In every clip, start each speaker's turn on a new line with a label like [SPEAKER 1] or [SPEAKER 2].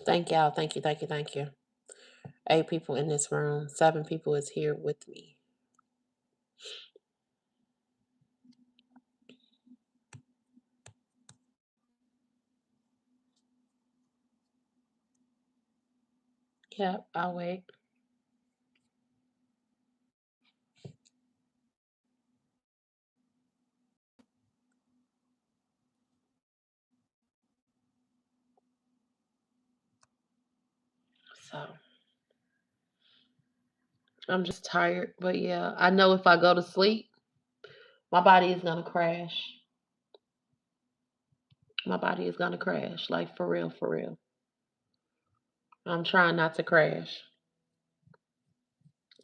[SPEAKER 1] Thank y'all. Thank you. Thank you. Thank you. 8 people in this room. 7 people is here with me. Yep, I'll wait. So I'm just tired. But yeah, I know if I go to sleep, my body is gonna crash. My body is gonna crash. Like for real, for real. I'm trying not to crash.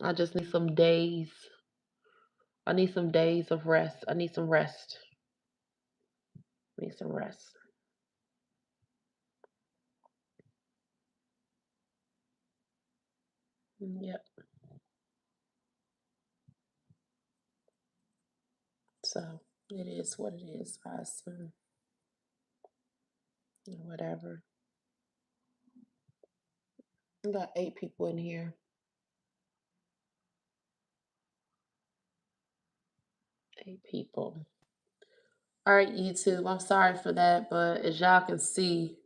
[SPEAKER 1] I just need some days. I need some days of rest. I need some rest. I need some rest. Yep. So it is what it is. I assume. Whatever. We got 8 people in here. 8 people. All right, YouTube. I'm sorry for that, but as y'all can see,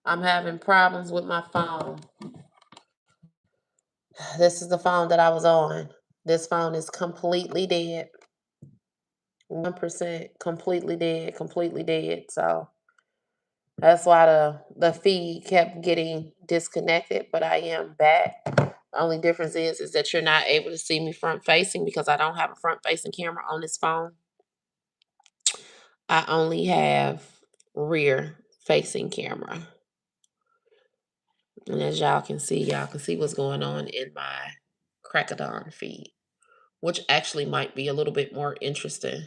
[SPEAKER 1] I'm having problems with my phone. This is the phone that I was on. This phone is completely dead. 1% completely dead, completely dead. So that's why the feed kept getting disconnected, but I am back. The only difference is that you're not able to see me front facing because I don't have a front facing camera on this phone. I only have rear facing camera. And as y'all can see what's going on in my Crackadon feed, which actually might be a little bit more interesting.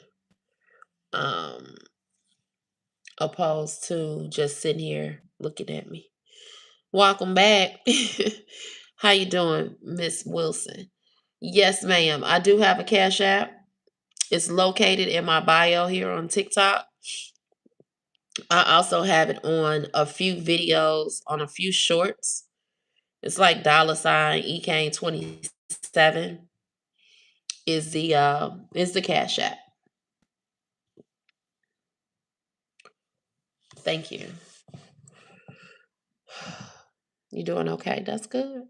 [SPEAKER 1] Um, Opposed to just sitting here looking at me. Welcome back. How you doing, Miss Wilson? Yes, ma'am. I do have a Cash App. It's located in my bio here on TikTok. I also have it on a few videos, on a few shorts. It's like $ EK27 is the Cash App. Thank you. You doing okay? That's good.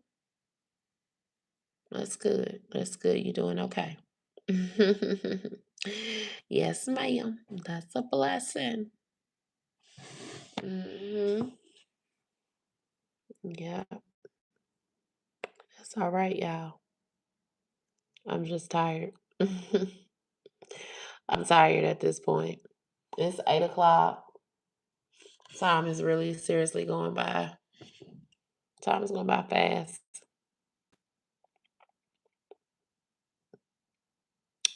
[SPEAKER 1] That's good. That's good. You're doing okay. Yes, ma'am. That's a blessing. Hmm. Yeah, that's all right, y'all. I'm just tired. I'm tired at this point. It's 8 o'clock. Time is really seriously going by. Time is going by fast.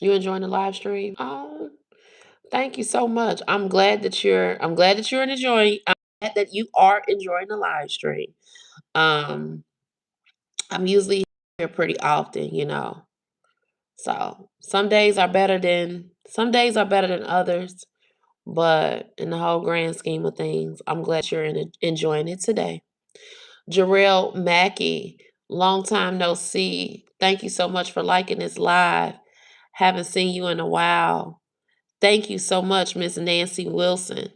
[SPEAKER 1] You enjoying the live stream? Oh, thank you so much. I'm glad that you're enjoying. I'm glad that you are enjoying the live stream. Um, I'm usually here pretty often, you know. So some days are better than others. But in the whole grand scheme of things, I'm glad you're enjoying it today. Jarrell Mackey, long time no see. Thank you so much for liking this live. Haven't seen you in a while. Thank you so much, Miss Nancy Wilson.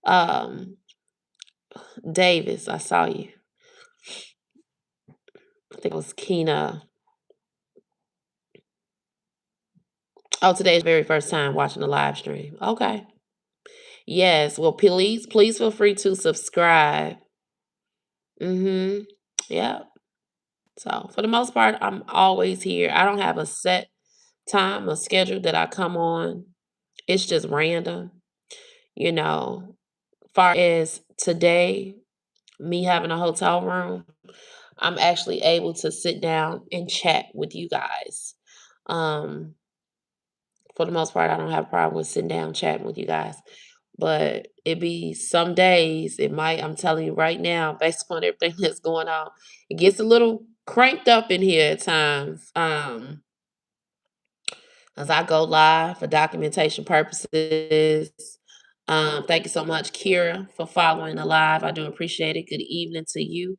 [SPEAKER 1] Um, Davis, I saw you. I think it was Keena. Oh, today's very first time watching the live stream. Okay. Yes. Well, please feel free to subscribe. Mm-hmm. Yeah. So for the most part, I'm always here. I don't have a set time or schedule that I come on. It's just random, you know. Far as today, me having a hotel room, I'm actually able to sit down and chat with you guys. Um, for the most part, I don't have a problem with sitting down chatting with you guys. But it be some days, it might, I'm telling you right now, based upon everything that's going on, it gets a little cranked up in here at times. As I go live for documentation purposes, Thank you so much, Kira, for following the live. I do appreciate it. Good evening to you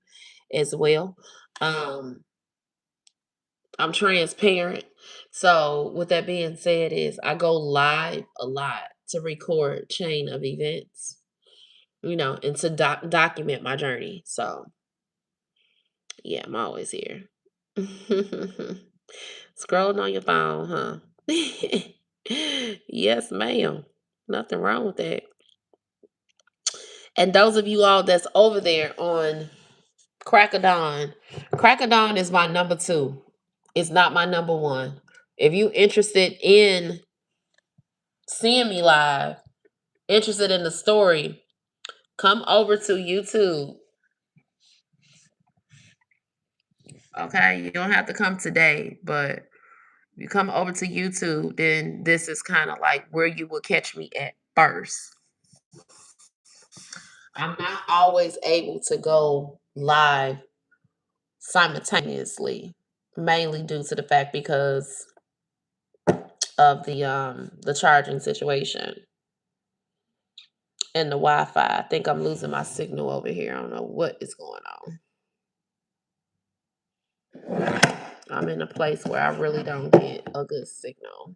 [SPEAKER 1] as well. Um, I'm transparent. So with that being said, is I go live a lot to record chain of events, and to document my journey. So yeah, I'm always here. Scrolling on your phone, huh? Yes, ma'am. Nothing wrong with that. And those of you all that's over there on Crack of Dawn, Crack of Dawn is my number two. It's not my number one. If you interested in seeing me live, interested in the story, come over to YouTube. Okay, you don't have to come today, but if you come over to YouTube, then this is kind of like where you will catch me at first. I'm not always able to go live simultaneously, mainly due to the fact because of the charging situation and the Wi-Fi. I think I'm losing my signal over here. I don't know what is going on. I'm in a place where I really don't get a good signal.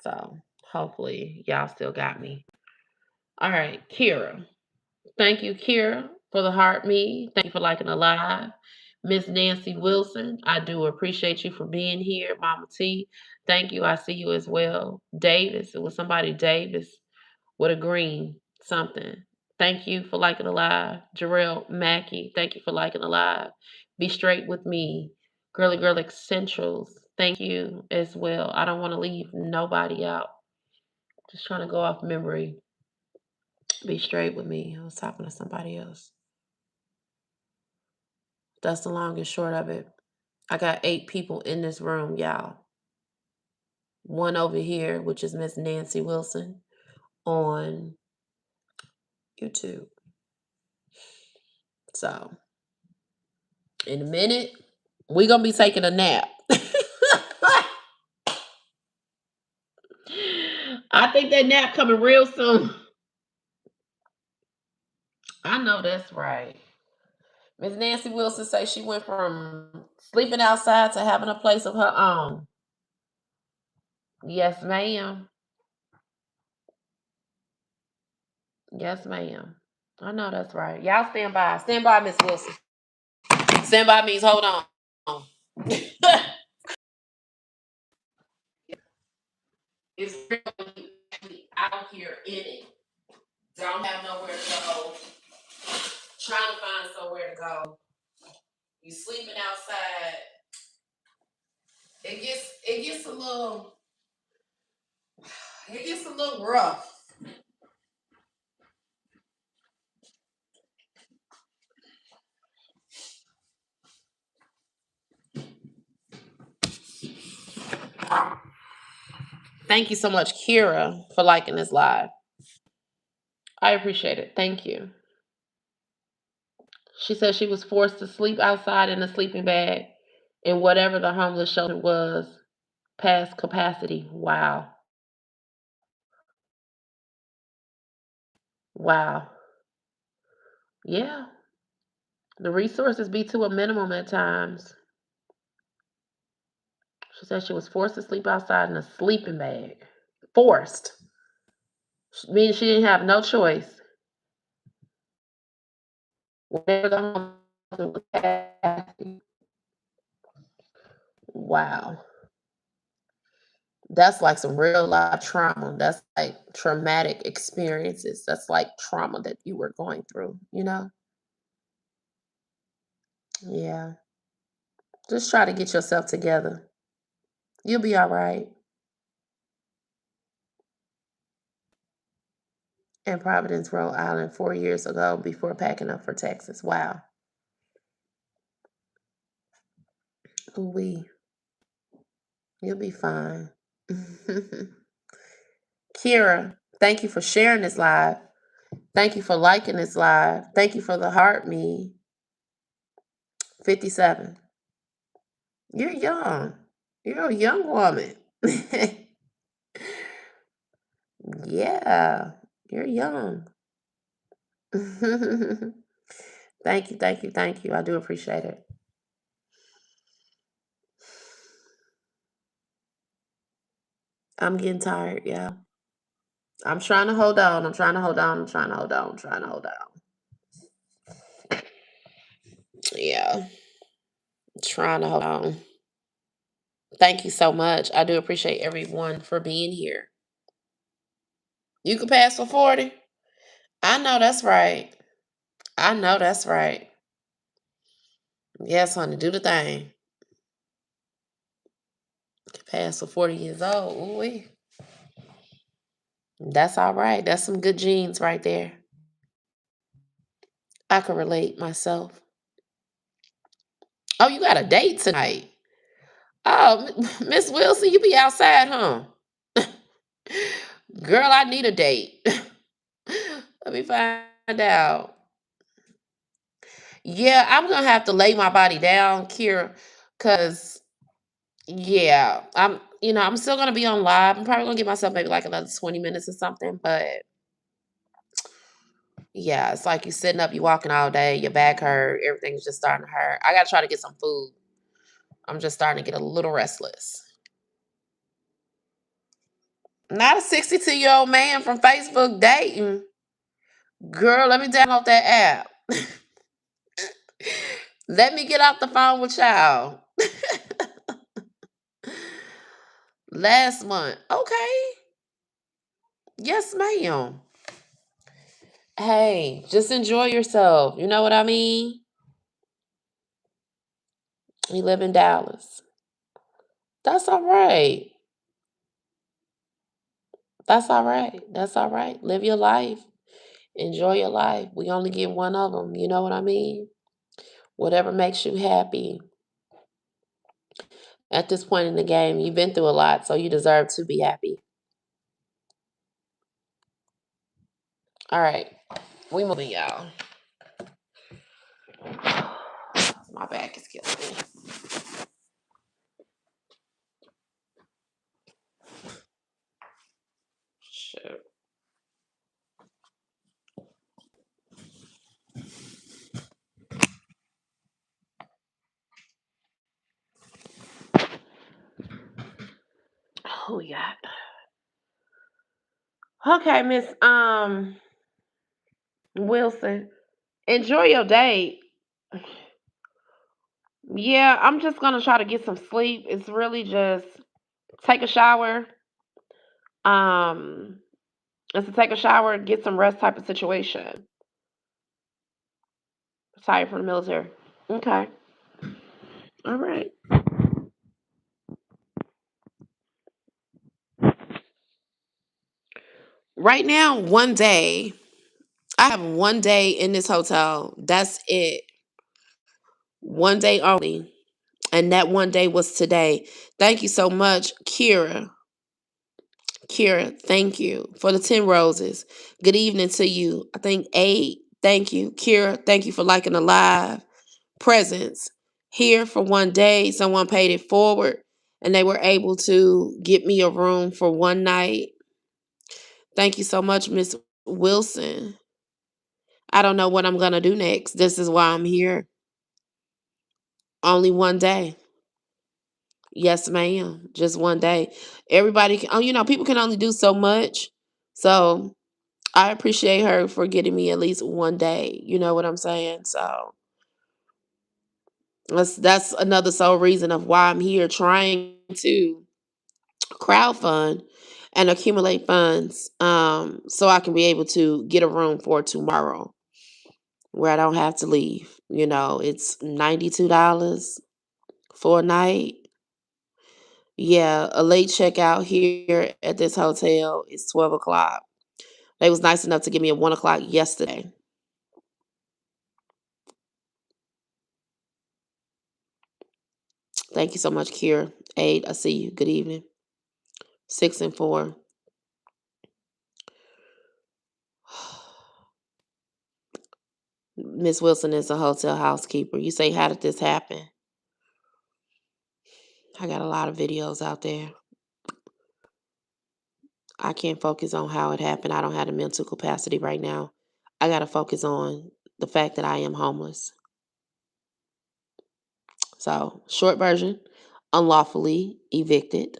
[SPEAKER 1] So hopefully y'all still got me. All right, Kira. Thank you, Kira, for the heart me. Thank you for liking the live. Miss Nancy Wilson, I do appreciate you for being here. Mama T, thank you. I see you as well. Davis, it was somebody Davis with a green something. Thank you for liking the live. Jarrell Mackey, thank you for liking the live. Be straight with me. Girly Girl Essentials, thank you as well. I don't want to leave nobody out. Just trying to go off memory. Be straight with me. I was talking to somebody else. That's the long and short of it. I got 8 people in this room, y'all. One over here, which is Miss Nancy Wilson on YouTube. So, in a minute, we're going to be taking a nap. I think that nap coming real soon. I know that's right. Miss Nancy Wilson say she went from sleeping outside to having a place of her own. Yes, ma'am. Yes, ma'am. I know that's right. Y'all stand by. Stand by, Miss Wilson. Stand by means hold on. It's really out here in it. Don't have nowhere to go. Trying to find somewhere to go. You sleeping outside. It gets a little rough. Thank you so much, Kira, for liking this live. I appreciate it. Thank you. She said she was forced to sleep outside in a sleeping bag in whatever the homeless shelter was past capacity. Wow. Wow. Yeah. The resources be to a minimum at times. She said she was forced to sleep outside in a sleeping bag. Forced. Meaning she didn't have no choice. Whatever the homeless capacity. Wow. That's like some real life trauma. That's like traumatic experiences. That's like trauma that you were going through? Yeah. Just try to get yourself together. You'll be all right. In Providence, Rhode Island, 4 years ago before packing up for Texas. Wow. Ooh-wee. You'll be fine. Kira, thank you for sharing this live. Thank you for liking this live. Thank you for the heart me. 57. You're young. You're a young woman. Yeah, you're young. Thank you, thank you, thank you. I do appreciate it. I'm getting tired, yeah. I'm trying to hold on. I'm trying to hold on. I'm trying to hold on. I'm trying to hold on. Yeah, trying to hold on. Thank you so much. I do appreciate everyone for being here. You can pass for 40. I know that's right. I know that's right. Yes, honey, do the thing. Pass for 40 years old. Ooh, that's all right. That's some good genes right there. I can relate myself. Oh, you got a date tonight. Oh, Miss Wilson, you be outside, huh? Girl, I need a date. Let me find out. Yeah, I'm gonna have to lay my body down, Kira, because yeah, I'm still gonna be on live. I'm probably gonna give myself maybe like another 20 minutes or something, but yeah, it's like you sitting up, you walking all day, your back hurt, everything's just starting to hurt. I gotta try to get some food. I'm just starting to get a little restless. Not a 62-year-old man from Facebook dating. Girl, let me download that app. Let me get off the phone with y'all. Last month. Okay. Yes, ma'am. Hey, just enjoy yourself. You know what I mean? You live in Dallas. That's all right. That's all right. That's all right. Live your life. Enjoy your life. We only get one of them. You know what I mean? Whatever makes you happy at this point in the game. You've been through a lot, so you deserve to be happy. All right. We moving, y'all. My back is killing me. Shit. Oh yeah. Okay, Miss Wilson. Enjoy your day. Yeah, I'm just gonna try to get some sleep. It's really just take a shower. Um, it's to take a shower, get some rest type of situation. Sorry from the military. Okay. All right. Right now, one day. I have one day in this hotel. That's it. One day only. And that one day was today. Thank you so much, Kira. Kira, thank you for the 10 roses. Good evening to you. I think 8. Thank you. Kira, thank you for liking the live. Presents. Here for one day, someone paid it forward and they were able to get me a room for one night. Thank you so much, Miss Wilson. I don't know what I'm going to do next. This is why I'm here. Only one day. Yes, ma'am. Just one day. Everybody can, people can only do so much. So I appreciate her for getting me at least one day. You know what I'm saying? So that's another sole reason of why I'm here trying to crowdfund and accumulate funds so I can be able to get a room for tomorrow where I don't have to leave. It's $92 for a night. Yeah, a late checkout here at this hotel is 12 o'clock. They was nice enough to give me a 1 o'clock yesterday. Thank you so much, Kiera. 8, I see you. Good evening. 6 and 4. Miss Wilson is a hotel housekeeper. You say, how did this happen? I got a lot of videos out there. I can't focus on how it happened. I don't have the mental capacity right now. I got to focus on the fact that I am homeless. So, short version, unlawfully evicted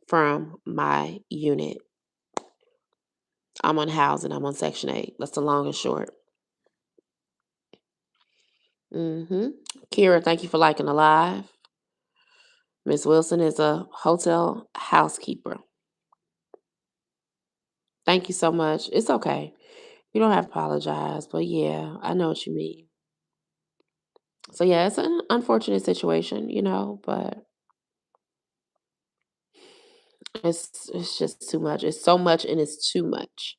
[SPEAKER 1] from my unit. I'm on housing. I'm on Section 8. That's the long and short. Kira, thank you for liking the live. Miss Wilson is a hotel housekeeper. Thank you so much. It's okay. You don't have to apologize, but yeah, I know what you mean. So yeah, it's an unfortunate situation, but it's just too much. It's so much and it's too much.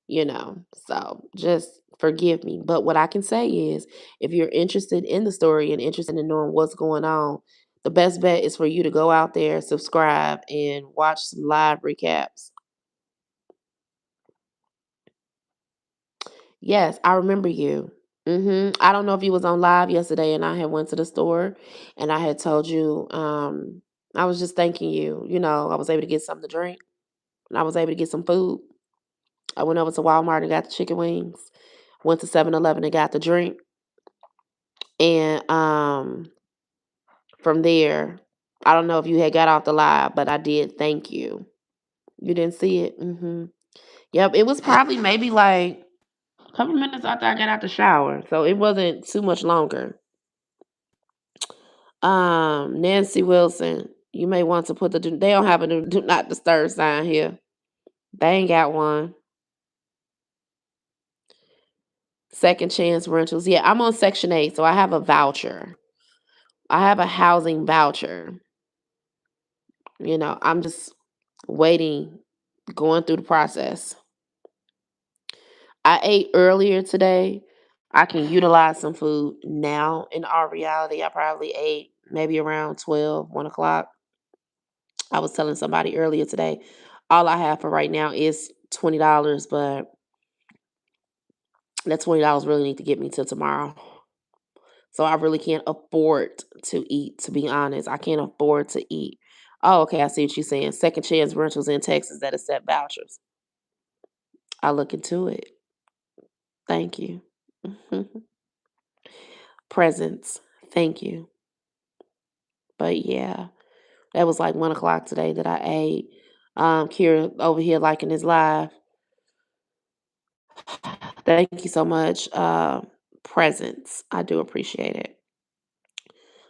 [SPEAKER 1] So just forgive me. But what I can say is if you're interested in the story and interested in knowing what's going on, the best bet is for you to go out there, subscribe, and watch some live recaps. Yes, I remember you. I don't know if you was on live yesterday and I had went to the store and I had told you, I was just thanking you. I was able to get something to drink and I was able to get some food. I went over to Walmart and got the chicken wings, went to 7-Eleven and got the drink. And from there, I don't know if you had got off the live, but I did thank you. You didn't see it? Yep, it was probably maybe like a couple minutes after I got out the shower. So it wasn't too much longer. Nancy Wilson, you may want to put they don't have a do not disturb sign here. They ain't got one. Second chance rentals. Yeah, I'm on Section 8, so I have a voucher. I have a housing voucher. I'm just waiting, going through the process. I ate earlier today. I can utilize some food now. In our reality, I probably ate maybe around 12, 1 o'clock. I was telling somebody earlier today, all I have for right now is $20, but that $20 really need to get me till tomorrow. So I really can't afford to eat, to be honest. I can't afford to eat. Oh, okay. I see what you're saying. Second chance rentals in Texas that accept vouchers. I'll look into it. Thank you. Presents. Thank you. But yeah, that was like 1 o'clock today that I ate. Kira over here liking his live. Thank you so much. Presents. I do appreciate it.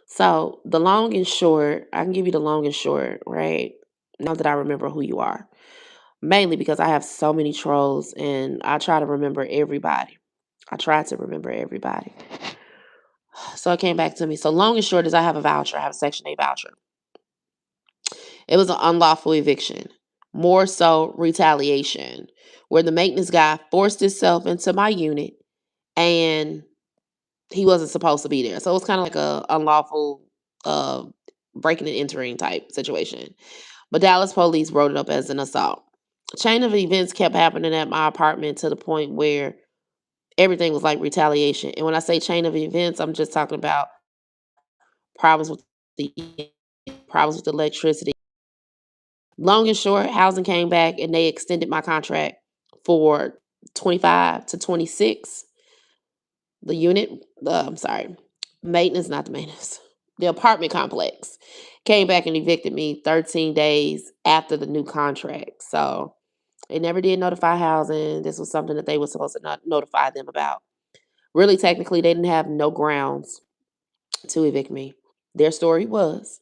[SPEAKER 1] So the long and short, I can give you the long and short, right? Now that I remember who you are. Mainly because I have so many trolls and I try to remember everybody. I try to remember everybody. So it came back to me. So long and short is I have a voucher. I have a Section 8 voucher. It was an unlawful eviction. More so retaliation. Where the maintenance guy forced himself into my unit and he wasn't supposed to be there. So it was kind of like a unlawful uh breaking and entering type situation. But Dallas police wrote it up as an assault. Chain of events kept happening at my apartment to the point where everything was like retaliation. And when I say chain of events, I'm just talking about problems with the problems with electricity. Long and short, housing came back and they extended my contract for 25 to 26. The unit, I'm sorry, maintenance, not the maintenance, the apartment complex came back and evicted me 13 days after the new contract. So they never did notify housing. This was something that they were supposed to not notify them about. Really, technically, they didn't have no grounds to evict me. Their story was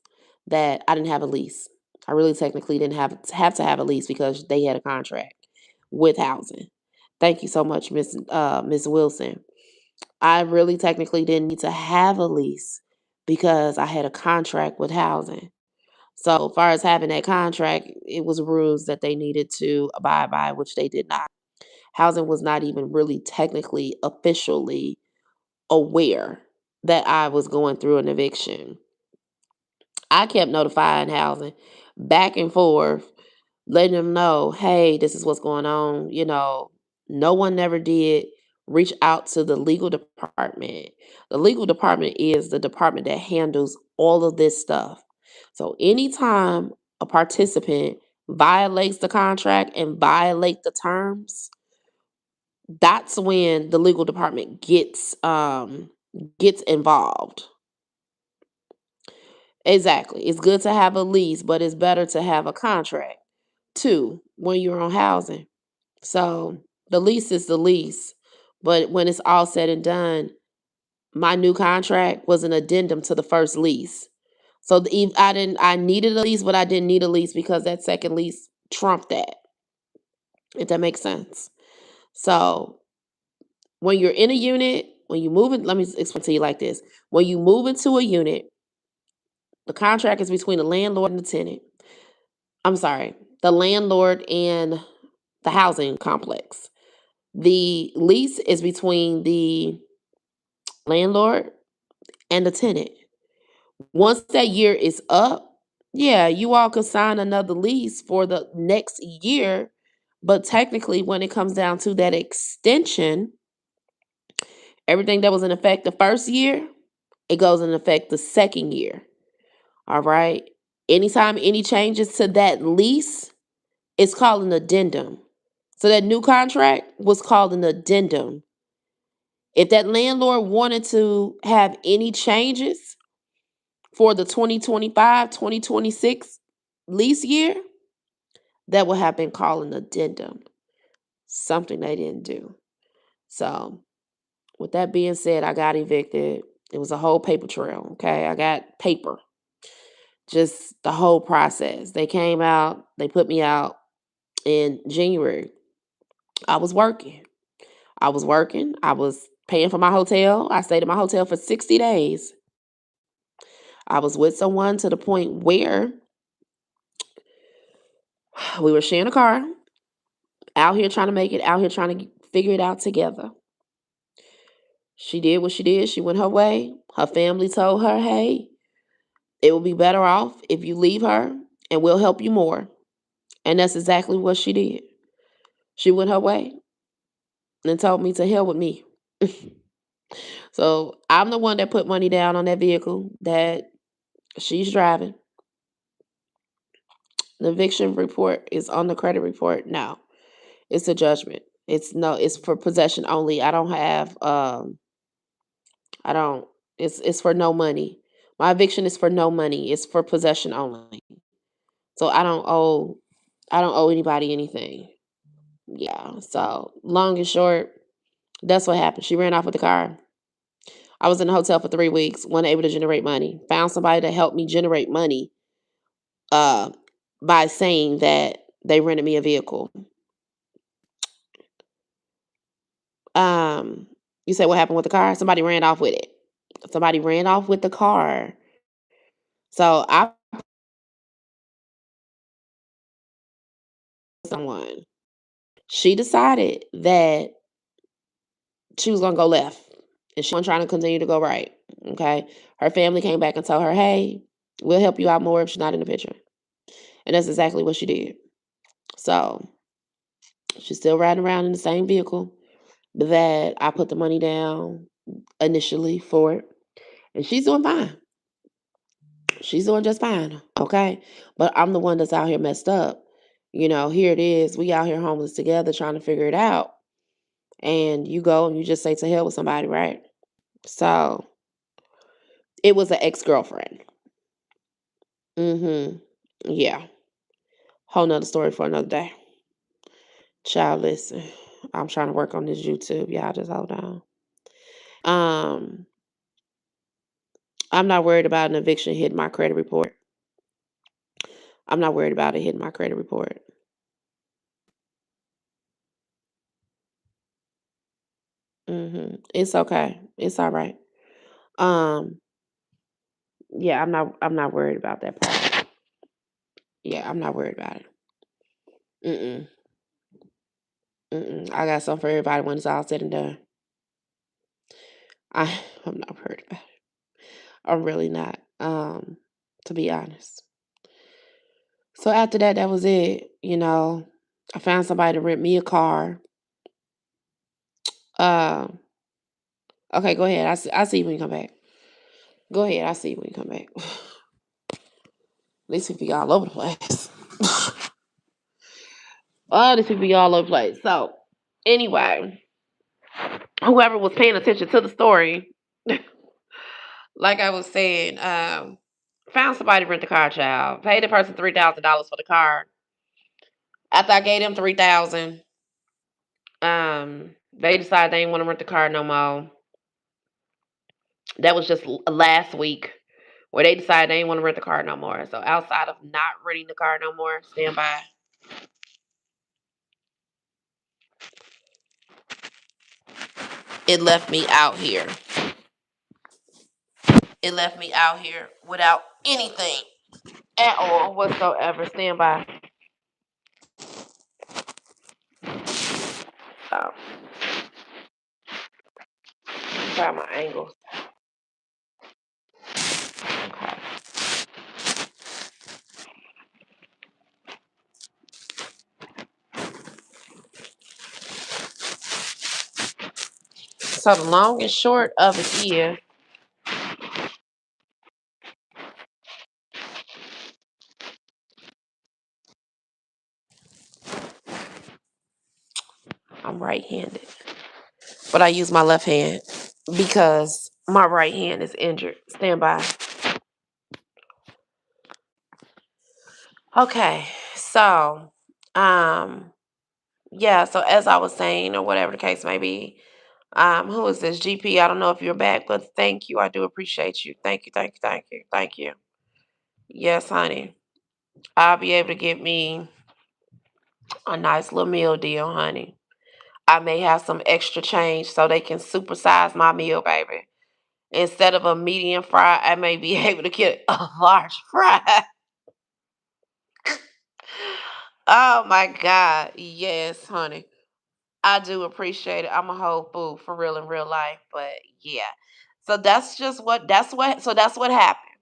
[SPEAKER 1] that I didn't have a lease. I really technically didn't have to have a lease because they had a contract with housing. Thank you so much, Miss Wilson. I really technically didn't need to have a lease because I had a contract with housing. So, as far as having that contract, it was rules that they needed to abide by, which they did not. Housing was not even really technically officially aware that I was going through an eviction. I kept notifying housing back and forth, letting them know, hey, this is what's going on. No one never did reach out to the legal department. The legal department is the department that handles all of this stuff. So anytime a participant violates the contract and violate the terms, that's when the legal department gets involved. Exactly. It's good to have a lease, but it's better to have a contract too when you're on housing. So the lease is the lease. But when it's all said and done, my new contract was an addendum to the first lease. So I needed a lease, but I didn't need a lease because that second lease trumped that. If that makes sense. So when you're in a unit, when you move in, let me explain to you like this. When you move into a unit, the contract is between the landlord and the tenant. I'm sorry, the landlord and the housing complex. The lease is between the landlord and the tenant. Once that year is up, yeah, you all could sign another lease for the next year. But technically, when it comes down to that extension, everything that was in effect the first year, it goes in effect the second year. All right. Anytime any changes to that lease, it's called an addendum. So that new contract was called an addendum. If that landlord wanted to have any changes for the 2025-2026 lease year, that would have been called an addendum, something they didn't do. So, with that being said, I got evicted. It was a whole paper trail, okay? I got paper, just the whole process. They came out, they put me out in January. I was working. I was paying for my hotel. I stayed at my hotel for 60 days. I was with someone to the point where we were sharing a car, out here trying to make it, out here trying to figure it out together. She did what she did. She went her way. Her family told her, hey, it will be better off if you leave her and we'll help you more. And that's exactly what she did. She went her way and told me to hell with me. So I'm the one that put money down on that vehicle that she's driving. The eviction report is on the credit report now. It's a judgment. It's for possession only. I don't have I don't it's for no money. My eviction is for no money. It's for possession only. So I don't owe anybody anything. Yeah. So long and short, that's what happened. She ran off with the car. I was in a hotel for 3 weeks, wasn't able to generate money. Found somebody to help me generate money uh by saying that they rented me a vehicle. Um, you say what happened with the car? Somebody ran off with it. Somebody ran off with the car. So I someone. She decided that she was gonna go left and she wasn't trying to continue to go right. Okay. Her family came back and told her, hey, we'll help you out more if she's not in the picture. And that's exactly what she did. So she's still riding around in the same vehicle that I put the money down initially for it. And she's doing fine. She's doing just fine. Okay. But I'm the one that's out here messed up. Here it is. We out here homeless together trying to figure it out. And you go and you just say to hell with somebody, right? So it was an ex-girlfriend. Mm-hmm. Yeah. Whole nother story for another day. Child, listen. I'm trying to work on this YouTube. Y'all just hold on. Um, I'm not worried about an eviction hitting my credit report. I'm not worried about it hitting my credit report. It's okay. It's all right. Um, yeah, I'm not worried about that part. Yeah, I'm not worried about it. Mm-mm. Mm-mm. I got something for everybody when it's all said and done. I'm not worried about it. I'm really not. To be honest. So after that, that was it. I found somebody to rent me a car. Um, okay, go ahead. I see you when you come back. Go ahead. I see you when you come back. At least if you all over the place. Oh, this would be all over the place. So, anyway, whoever was paying attention to the story, like I was saying, found somebody to rent the car, child. Paid the person $3,000 for the car. After I gave them 3,000, they decided they didn't want to rent the car no more. That was just last week where they decided they didn't want to rent the car no more. So outside of not renting the car no more, stand by. It left me out here. It left me out here without anything at all whatsoever. Stand by. So, try my angles. Okay. So the long and short of it is, I'm right-handed, but I use my left hand because my right hand is injured. Stand by. Okay, so, um, yeah. So as I was saying, or whatever the case may be, who is this GP? I don't know if you're back, but thank you. I do appreciate you. Thank you, thank you, thank you, thank you. Yes, honey. I'll be able to get me a nice little meal deal, honey. I may have some extra change so they can supersize my meal, baby. Instead of a medium fry, I may be able to get a large fry. Oh my God. Yes, honey. I do appreciate it. I'm a whole food for real in real life, but yeah. So that's what happened.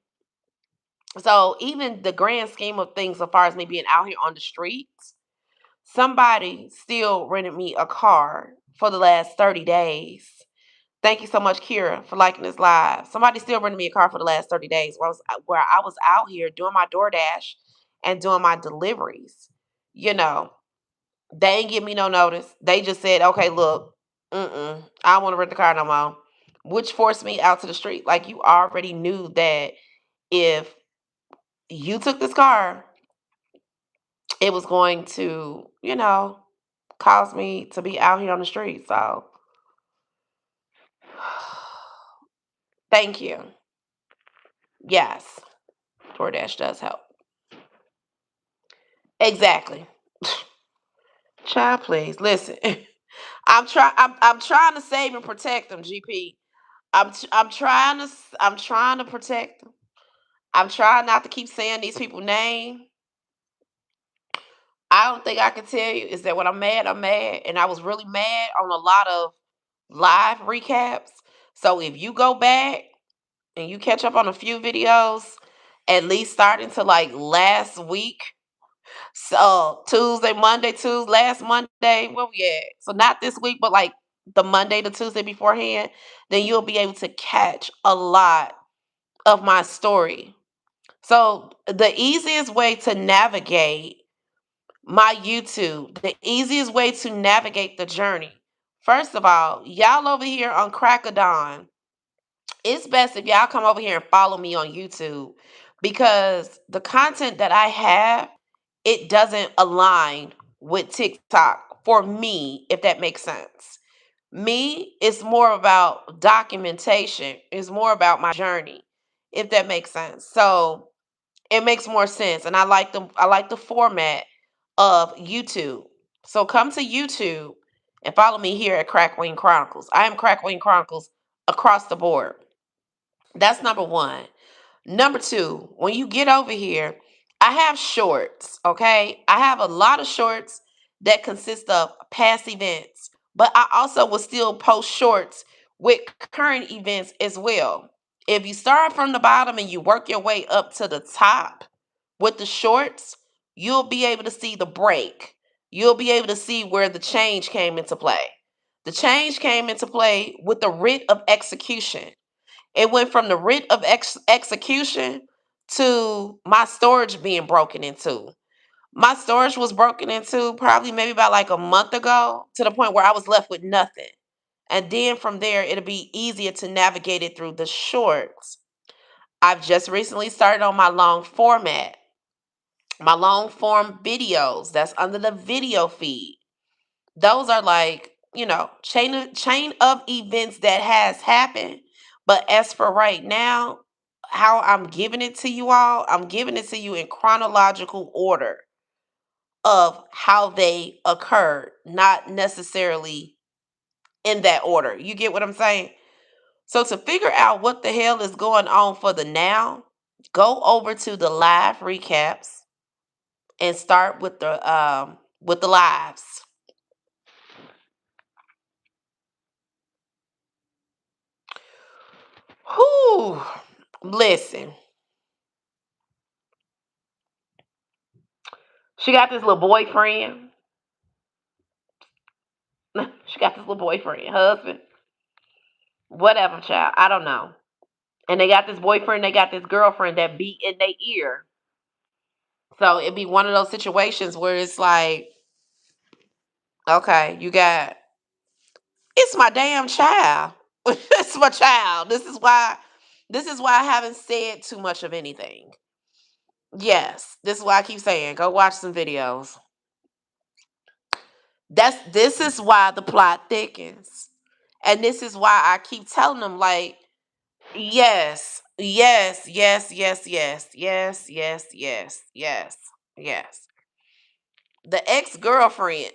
[SPEAKER 1] So even the grand scheme of things, as far as me being out here on the streets, somebody still rented me a car for the last 30 days. Thank you so much, Kira, for liking this live. Somebody still rented me a car for the last 30 days where I was out here doing my DoorDash and doing my deliveries. You know, they ain't give me no notice. They just said, okay, look, I don't want to rent the car no more, which forced me out to the street. Like, you already knew that if you took this car, it was going to, cause me to be out here on the street. So, thank you. Yes, DoorDash does help. Exactly. Child, please listen. I'm trying to save and protect them, GP. I'm trying to protect them. I'm trying not to keep saying these people's name. I don't think I can tell you is that when I'm mad, and I was really mad on a lot of live recaps. So if you go back and you catch up on a few videos, at least starting to like last week. So Tuesday, Monday, Tuesday, last Monday, where we at? So not this week, but like the Monday to Tuesday beforehand, then you'll be able to catch a lot of my story. So the easiest way to navigate my YouTube, the easiest way to navigate the journey. First of all, y'all over here on Crack of Dawn, it's best if y'all come over here and follow me on YouTube because the content that I have, it doesn't align with TikTok for me, if that makes sense. Me, it's more about documentation. It's more about my journey, if that makes sense. So it makes more sense. And I like the format of YouTube. So come to YouTube and follow me here at Crack Wing Chronicles. I am Crack Wing Chronicles across the board. That's number one. Number two, when you get over here, I have shorts, okay? I have a lot of shorts that consist of past events, but I also will still post shorts with current events as well. If you start from the bottom and you work your way up to the top with the shorts, you'll be able to see the break. You'll be able to see where the change came into play. The change came into play with the writ of execution. It went from the writ of execution to my storage being broken into. My storage was broken into probably maybe about like a month ago, to the point where I was left with nothing. And then from there, it'll be easier to navigate it through the shorts. I've just recently started on my long format, my long form videos that's under the video feed. Those are like, chain of events that has happened. But as for right now, how I'm giving it to you all, I'm giving it to you in chronological order of how they occurred, not necessarily in that order. You get what I'm saying? So to figure out what the hell is going on for the now, go over to the live recaps and start with the lives. Whew. Listen, she got this little boyfriend. She got this little boyfriend, husband, whatever, child. I don't know. And they got this boyfriend, they got this girlfriend that be in their ear. So it'd be one of those situations where it's like, okay, it's my damn child. It's my child. This is why I haven't said too much of anything. Yes, this is why I keep saying go watch some videos. This is why the plot thickens. And this is why I keep telling them, like, yes, yes, yes, yes, yes, yes, yes, yes, yes, yes. The ex-girlfriend.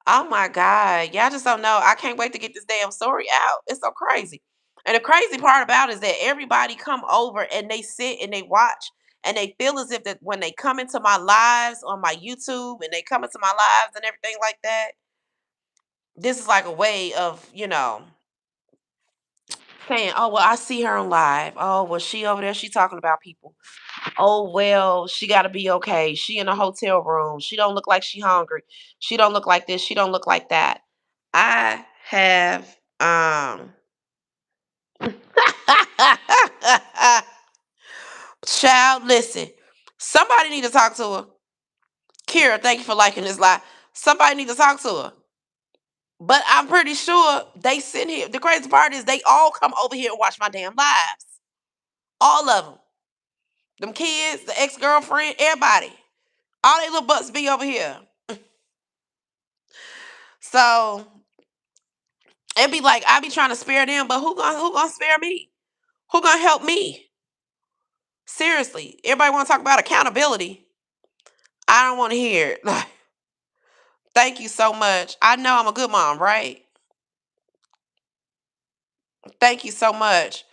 [SPEAKER 1] Oh my God. Y'all just don't know. I can't wait to get this damn story out. It's so crazy. And the crazy part about it is that everybody come over and they sit and they watch and they feel as if that when they come into my lives on my YouTube and they come into my lives and everything like that, this is like a way of, saying, oh, well, I see her on live. Oh, well, she over there, she talking about people. Oh, well, she got to be okay. She in a hotel room. She don't look like she hungry. She don't look like this. She don't look like that. I have child, listen. Somebody need to talk to her. Kira, thank you for liking this live. Somebody need to talk to her. But I'm pretty sure they sit here. The crazy part is they all come over here and watch my damn lives. All of them. Them kids, the ex-girlfriend, everybody. All they little butts be over here. So it'd be like I be trying to spare them, but who gonna spare me? Who gonna help me? Seriously. Everybody wanna talk about accountability. I don't wanna hear it. Like, thank you so much. I know I'm a good mom, right? Thank you so much.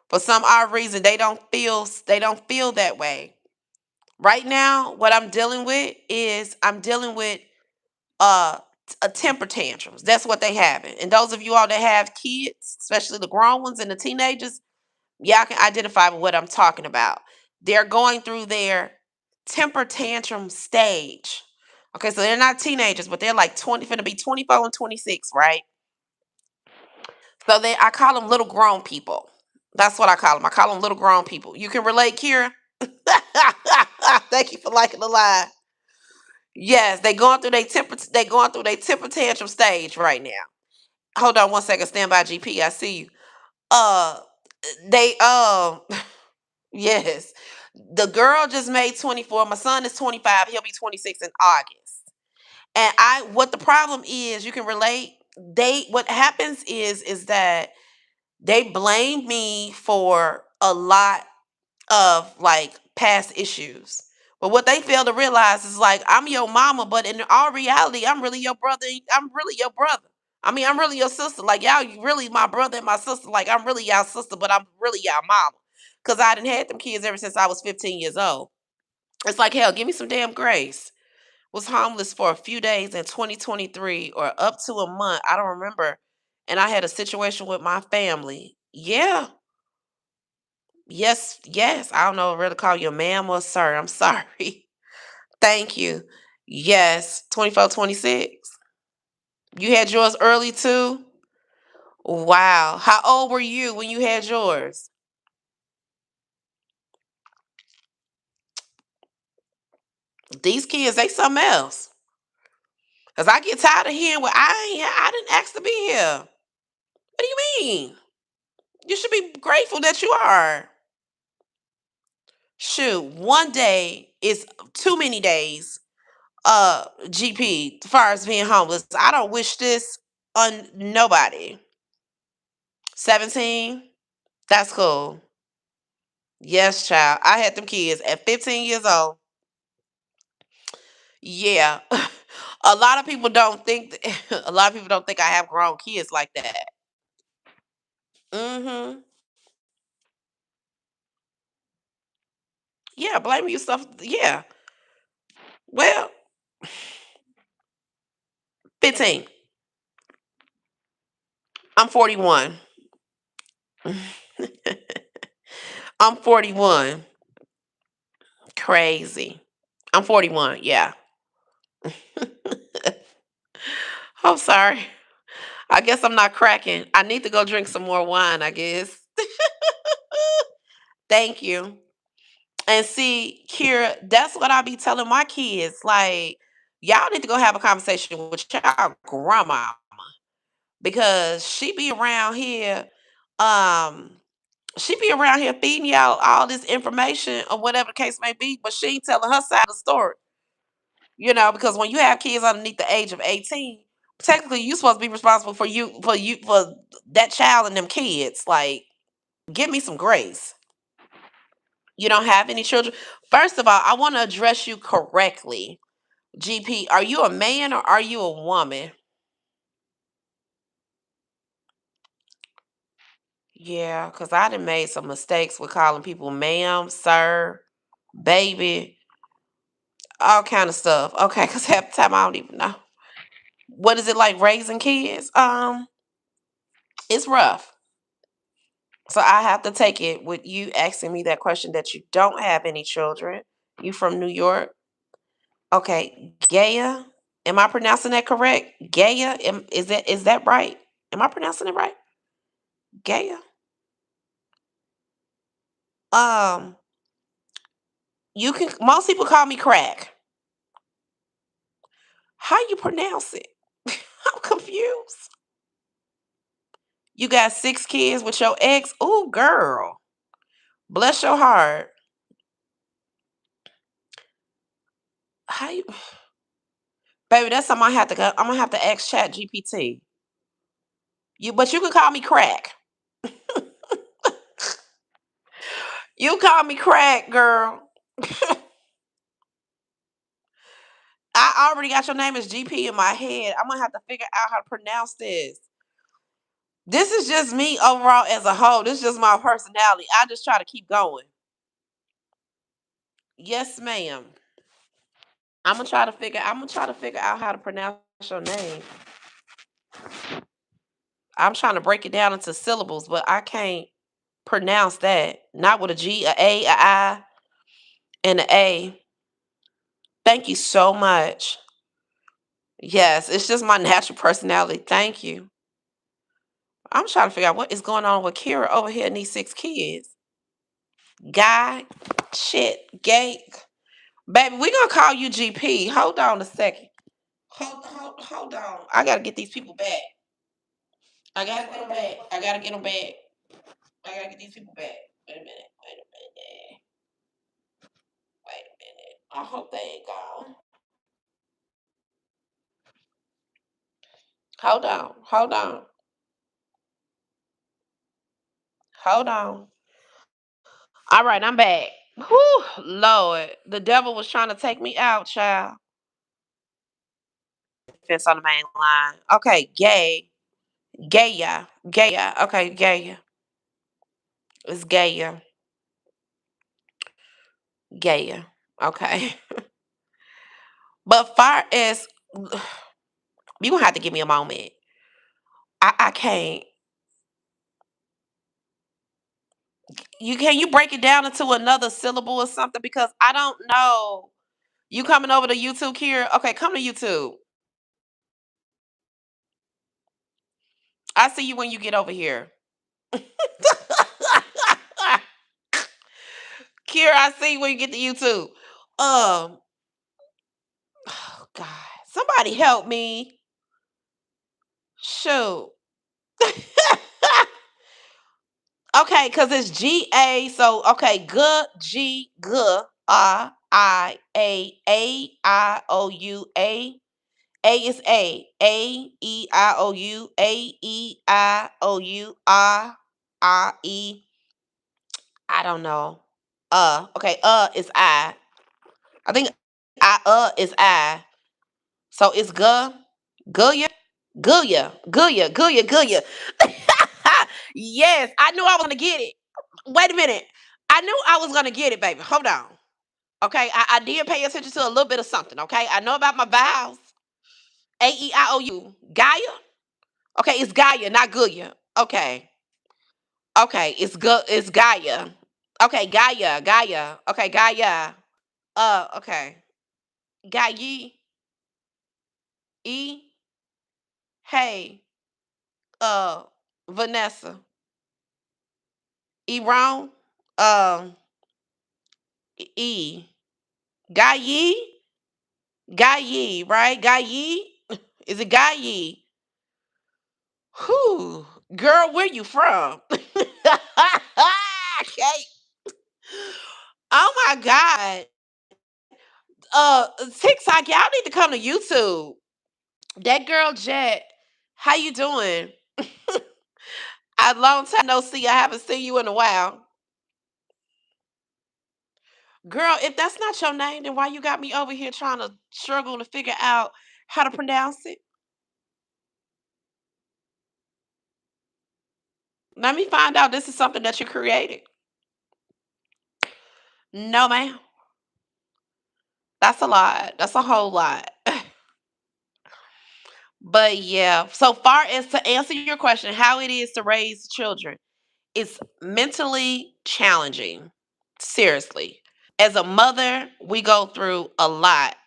[SPEAKER 1] For some odd reason, they don't feel that way. Right now, what I'm dealing with is I'm dealing with uh a temper tantrums. That's what they having. And those of you all that have kids, especially the grown ones and the teenagers, y'all can identify with what I'm talking about. They're going through their temper tantrum stage. Okay, so they're not teenagers, but they're like 20, finna be 24 and 26, right? So I call them little grown people. That's what I call them. I call them little grown people. You can relate, Kira? Thank you for liking the live. Yes, they going through their temper tantrum stage right now. Hold on one second. Stand by, GP. I see you. Uh, they yes. The girl just made 24. My son is 25. He'll be 26 in August. And what the problem is, you can relate. What happens is that they blame me for a lot of like past issues. But what they fail to realize is like I'm your mama, but in all reality, I'm really your brother. I'm really your brother. I mean, I'm really your sister. Like y'all, you really my brother and my sister. Like I'm really y'all sister, but I'm really y'all mama. Cause I didn't had them kids ever since I was 15 years old. It's like hell, give me some damn grace. Was homeless for a few days in 2023 or up to a month. I don't remember. And I had a situation with my family. Yeah. Yes, yes. I don't know whether to call you ma'am or sir. I'm sorry. Thank you. Yes, 24, 26. You had yours early too? Wow. How old were you when you had yours? These kids, they something else. Cause I get tired of hearing, well, I didn't ask to be here. What do you mean? You should be grateful that you are. Shoot, one day is too many days. GP, as far as being homeless, I don't wish this on nobody. 17, that's cool. Yes, child. I had them kids at 15 years old. Yeah. A lot of people don't think a lot of people don't think I have grown kids like that. Mhm. Yeah, blaming you stuff. Yeah. Well, 15. I'm 41. I'm 41. Crazy. I'm 41. Yeah. I'm sorry. I guess I'm not cracking. I need to go drink some more wine, I guess. Thank you. And see, Kira, that's what I be telling my kids. Like, y'all need to go have a conversation with y'all grandma because um, she be around here feeding y'all all this information or whatever the case may be, but she ain't telling her side of the story. Because when you have kids underneath the age of 18, technically you supposed to be responsible for that child and them kids. Like, give me some grace. You don't have any children. First of all, I want to address you correctly. GP, are you a man or are you a woman? Yeah, because I done made some mistakes with calling people ma'am, sir, baby, all kind of stuff. Okay, because half the time I don't even know. What is it like raising kids? It's rough. So I have to take it with you asking me that question that you don't have any children. You from New York? Okay, Gaia. Am I pronouncing that correct? Gaia. Is that right? Am I pronouncing it right? Gaia. Um, you can. Most people call me Crack. How you pronounce it? I'm confused. You got 6 kids with your ex. Ooh, girl. Bless your heart. How you, baby? That's something I have to go. I'm gonna have to ask Chat GPT. But you can call me Crack. You call me Crack, girl. I already got your name as GP in my head. I'm gonna have to figure out how to pronounce this. This is just me overall as a whole. This is just my personality. I just try to keep going. Yes, ma'am. I'm gonna try to figure out how to pronounce your name. I'm trying to break it down into syllables, but I can't pronounce that. Not with a G, a A, a I, and a A. Thank you so much. Yes, it's just my natural personality. Thank you. I'm trying to figure out what is going on with Kira over here and these 6 kids. Guy, shit, gay. Baby, we gonna call you GP. Hold on a second. Hold on. I gotta get these people back. I gotta get them back. I gotta get them back. I gotta get these people back. Wait a minute. Wait a minute. Wait a minute. I hope they ain't gone. Hold on. Hold on. Hold on. All right, I'm back. Whew, Lord. The devil was trying to take me out, child. Fence on the main line. Okay, gay. Gaya. Gaya. Okay, Gaya. It's Gaya. Gaya. Okay. But far as you gonna have to give me a moment. I can't. You break it down into another syllable or something because I don't know. You coming over to YouTube here? Okay, come to YouTube. I see you when you get over here. Kira, I see you when you get to YouTube. Um, Somebody help me. Shoot. Okay, because it's G-A. So, okay, G-I-I-A-I-O-U-A. A is A-E-I-O-U, A-E-I-O-U, I-E. I don't know. Okay, is I. I think is I. So it's Guya, Guya. Yes, I knew I was gonna get it. Wait a minute. I knew I was gonna get it, baby. Hold on. Okay, I did pay attention to a little bit of something. Okay, I know about my vowels. A-E-I-O-U. Gaia? Okay, it's Gaia, not Guya. Okay. Okay, it's Gaia. Okay, Gaia. Okay, Gaia. Okay. Gaia. E. Hey. Uh Vanessa. E wrong. Um E. Gaia. Gaia, right? Gaia? Is it Gaia? Whew. Girl, where you from? Okay. Oh my God. TikTok, y'all need to come to YouTube. That girl Jet, how you doing? A long time no see. I haven't seen you in a while. Girl, if that's not your name, then why you got me over here trying to struggle to figure out how to pronounce it? Let me find out this is something that you created. No, ma'am. That's a lot. That's a whole lot. But yeah, so far as to answer your question, how it is to raise children, it's mentally challenging. Seriously. As a mother, we go through a lot.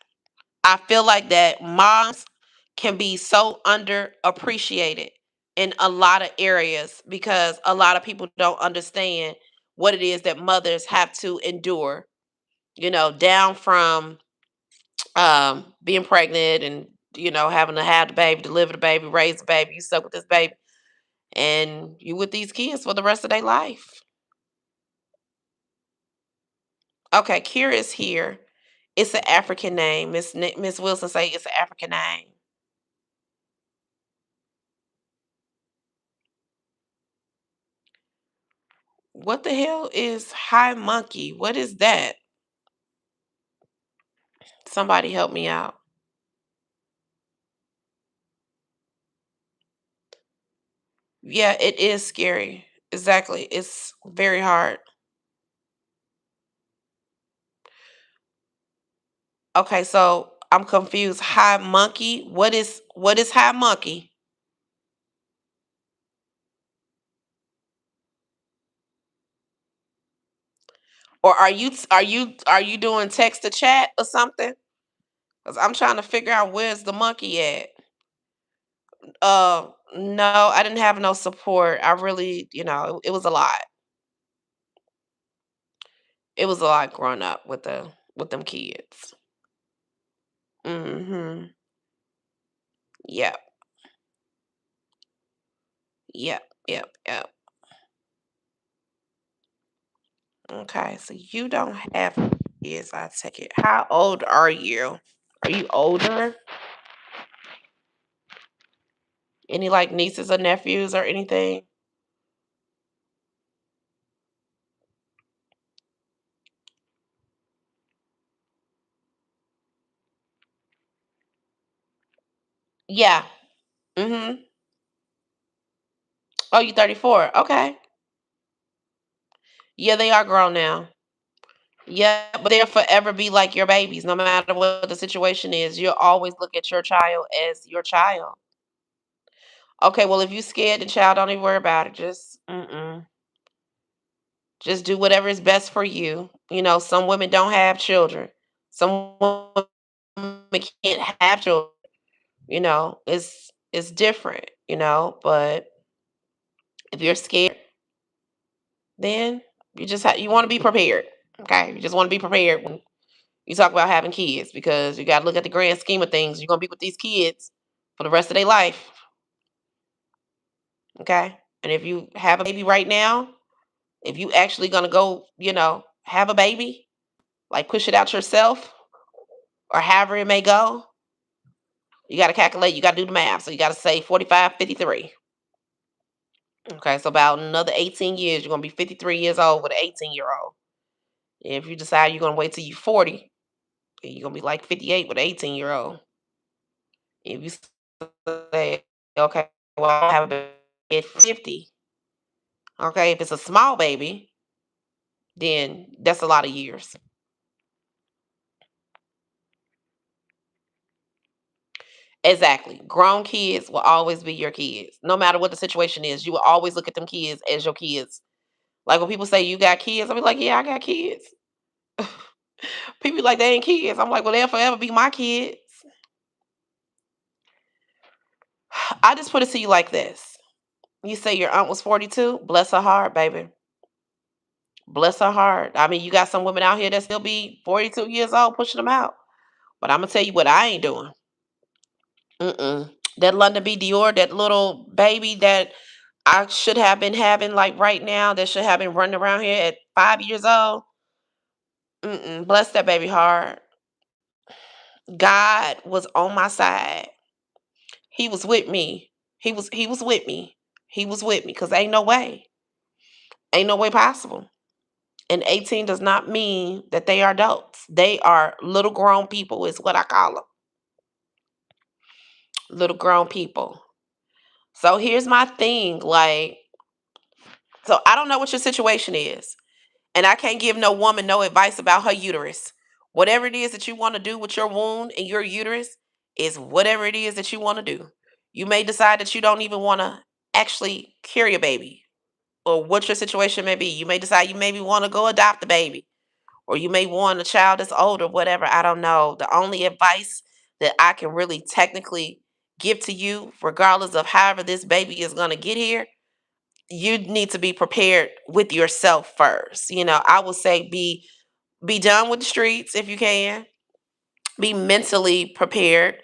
[SPEAKER 1] I feel like that moms can be so underappreciated in a lot of areas because a lot of people don't understand what it is that mothers have to endure, down from being pregnant and having to have the baby, deliver the baby, raise the baby, you stuck with this baby, and you with these kids for the rest of their life. Okay, Kira is here. It's an African name. Miss Wilson say it's an African name. What the hell is high monkey? What is that? Somebody help me out. Yeah, it is scary. Exactly. It's very hard. Okay, so I'm confused. High monkey. What is high monkey? Or are you doing text to chat or something? Cuz I'm trying to figure out where's the monkey at. No, I didn't have no support. I really, it was a lot. It was a lot growing up with them kids. Mhm. Yep. Yep. Yep. Yep. Okay. So you don't have kids, I take it. How old are you? Are you older? Any like nieces or nephews or anything? Yeah. Mhm. Oh, you 34. Okay. Yeah, they are grown now. Yeah, but they'll forever be like your babies, no matter what the situation is. You'll always look at your child as your child. Okay, well, if you scared the child, don't even worry about it. Just do whatever is best for you. Some women don't have children. Some women can't have children. It's different. But if you're scared, then you want to be prepared. Okay, you just want to be prepared You talk about having kids because you got to look at the grand scheme of things. You're going to be with these kids for the rest of their life. Okay. And if you have a baby right now, if you actually going to go, have a baby, like push it out yourself or however it may go, you got to calculate, you got to do the math. So you got to say 45, 53. Okay. So about another 18 years, you're going to be 53 years old with an 18-year-old. If you decide you're going to wait till you're 40, you're going to be like 58 with an 18-year-old. If you say, okay, well, I have a baby at 50, okay, if it's a small baby, then that's a lot of years. Exactly. Grown kids will always be your kids. No matter what the situation is, you will always look at them kids as your kids. Like when people say you got kids, I'll be like, yeah, I got kids. People be like, they ain't kids. I'm like, well, they'll forever be my kids. I just put it to you like this. You say your aunt was 42. Bless her heart, baby. Bless her heart. I mean, you got some women out here that still be 42 years old pushing them out. But I'm gonna tell you what I ain't doing. That London B. Dior, that little baby that I should have been having like right now, that should have been running around here at 5 years old. Bless that baby heart. God was on my side. He was with me. He was with me. He was with me because ain't no way. Ain't no way possible. And 18 does not mean that they are adults. They are little grown people, is what I call them. Little grown people. So here's my thing. Like, so I don't know what your situation is. And I can't give no woman no advice about her uterus. Whatever it is that you want to do with your wound and your uterus is whatever it is that you want to do. You may decide that you don't even want to actually carry a baby or what your situation may be. You may decide you maybe want to go adopt a baby or you may want a child that's older, whatever. I don't know. The only advice that I can really technically give to you, regardless of however this baby is going to get here, you need to be prepared with yourself first. I would say be done with the streets if you can. Be mentally prepared,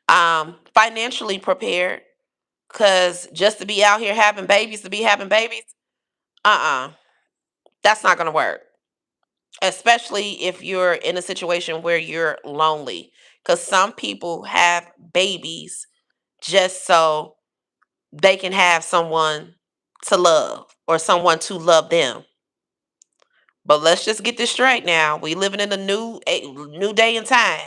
[SPEAKER 1] financially prepared, because just to be out here having babies to be having babies, that's not gonna work. Especially if you're in a situation where you're lonely. Because some people have babies just so they can have someone to love or someone to love them. But let's just get this straight now. We living in a new day and time.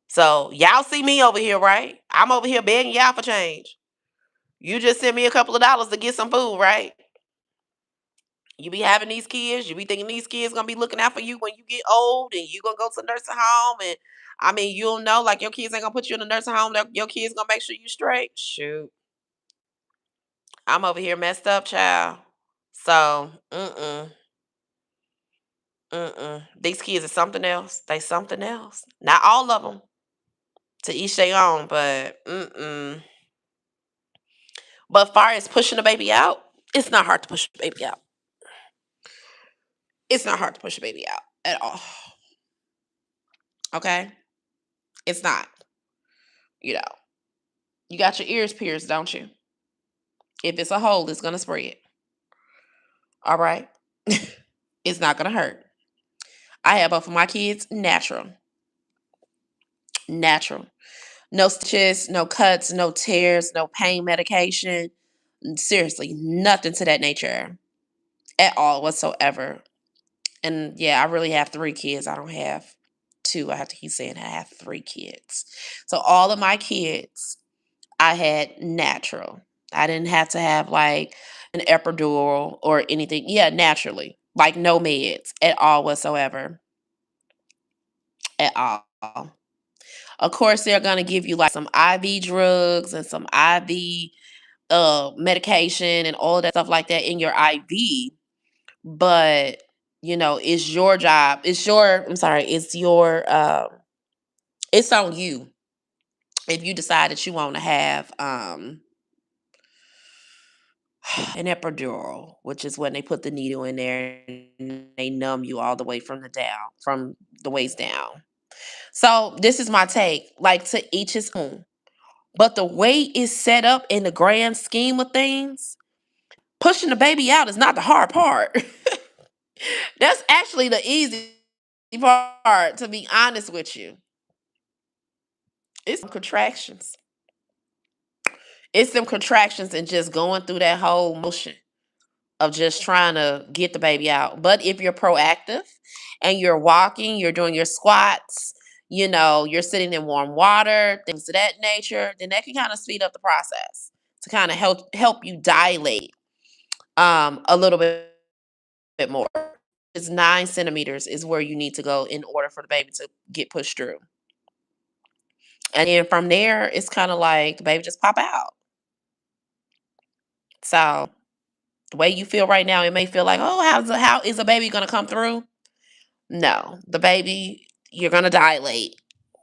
[SPEAKER 1] So y'all see me over here, right? I'm over here begging y'all for change. You just send me a couple of dollars to get some food, right? You be having these kids, you be thinking these kids gonna be looking out for you when you get old and you gonna go to the nursing home and I mean you'll know like your kids ain't gonna put you in the nursing home, your kids gonna make sure you straight. Shoot. I'm over here messed up, child. So, these kids are something else. They something else. Not all of them. To each their own, but But far as pushing the baby out, it's not hard to push the baby out. It's not hard to push a baby out at all. Okay? It's not. You know. You got your ears pierced, don't you? If it's a hole, it's gonna spread. All right? It's not gonna hurt. I have both of my kids natural. Natural. No stitches, no cuts, no tears, no pain medication. Seriously, nothing to that nature at all whatsoever. And yeah, I really have 3 kids. I don't have 2. I have to keep saying I have 3 kids. So all of my kids, I had natural. I didn't have to have like an epidural or anything. Yeah, naturally. Like no meds at all whatsoever. At all. Of course, they're gonna give you like some IV drugs and some IV medication and all that stuff like that in your IV. But it's your job. It's on you if you decide that you want to have an epidural, which is when they put the needle in there and they numb you all the way from the waist down. So this is my take. Like, to each his own. But the way it's set up in the grand scheme of things, pushing the baby out is not the hard part. That's actually the easy part, to be honest with you. It's contractions. It's them contractions and just going through that whole motion of just trying to get the baby out. But if you're proactive and you're walking, you're doing your squats, you're sitting in warm water, things of that nature, then that can kind of speed up the process to kind of help you dilate a little bit more. It's 9 centimeters is where you need to go in order for the baby to get pushed through. And then from there, it's kind of like the baby just pop out. So the way you feel right now, it may feel like, oh, how is a baby gonna come through? No, the baby, you're gonna dilate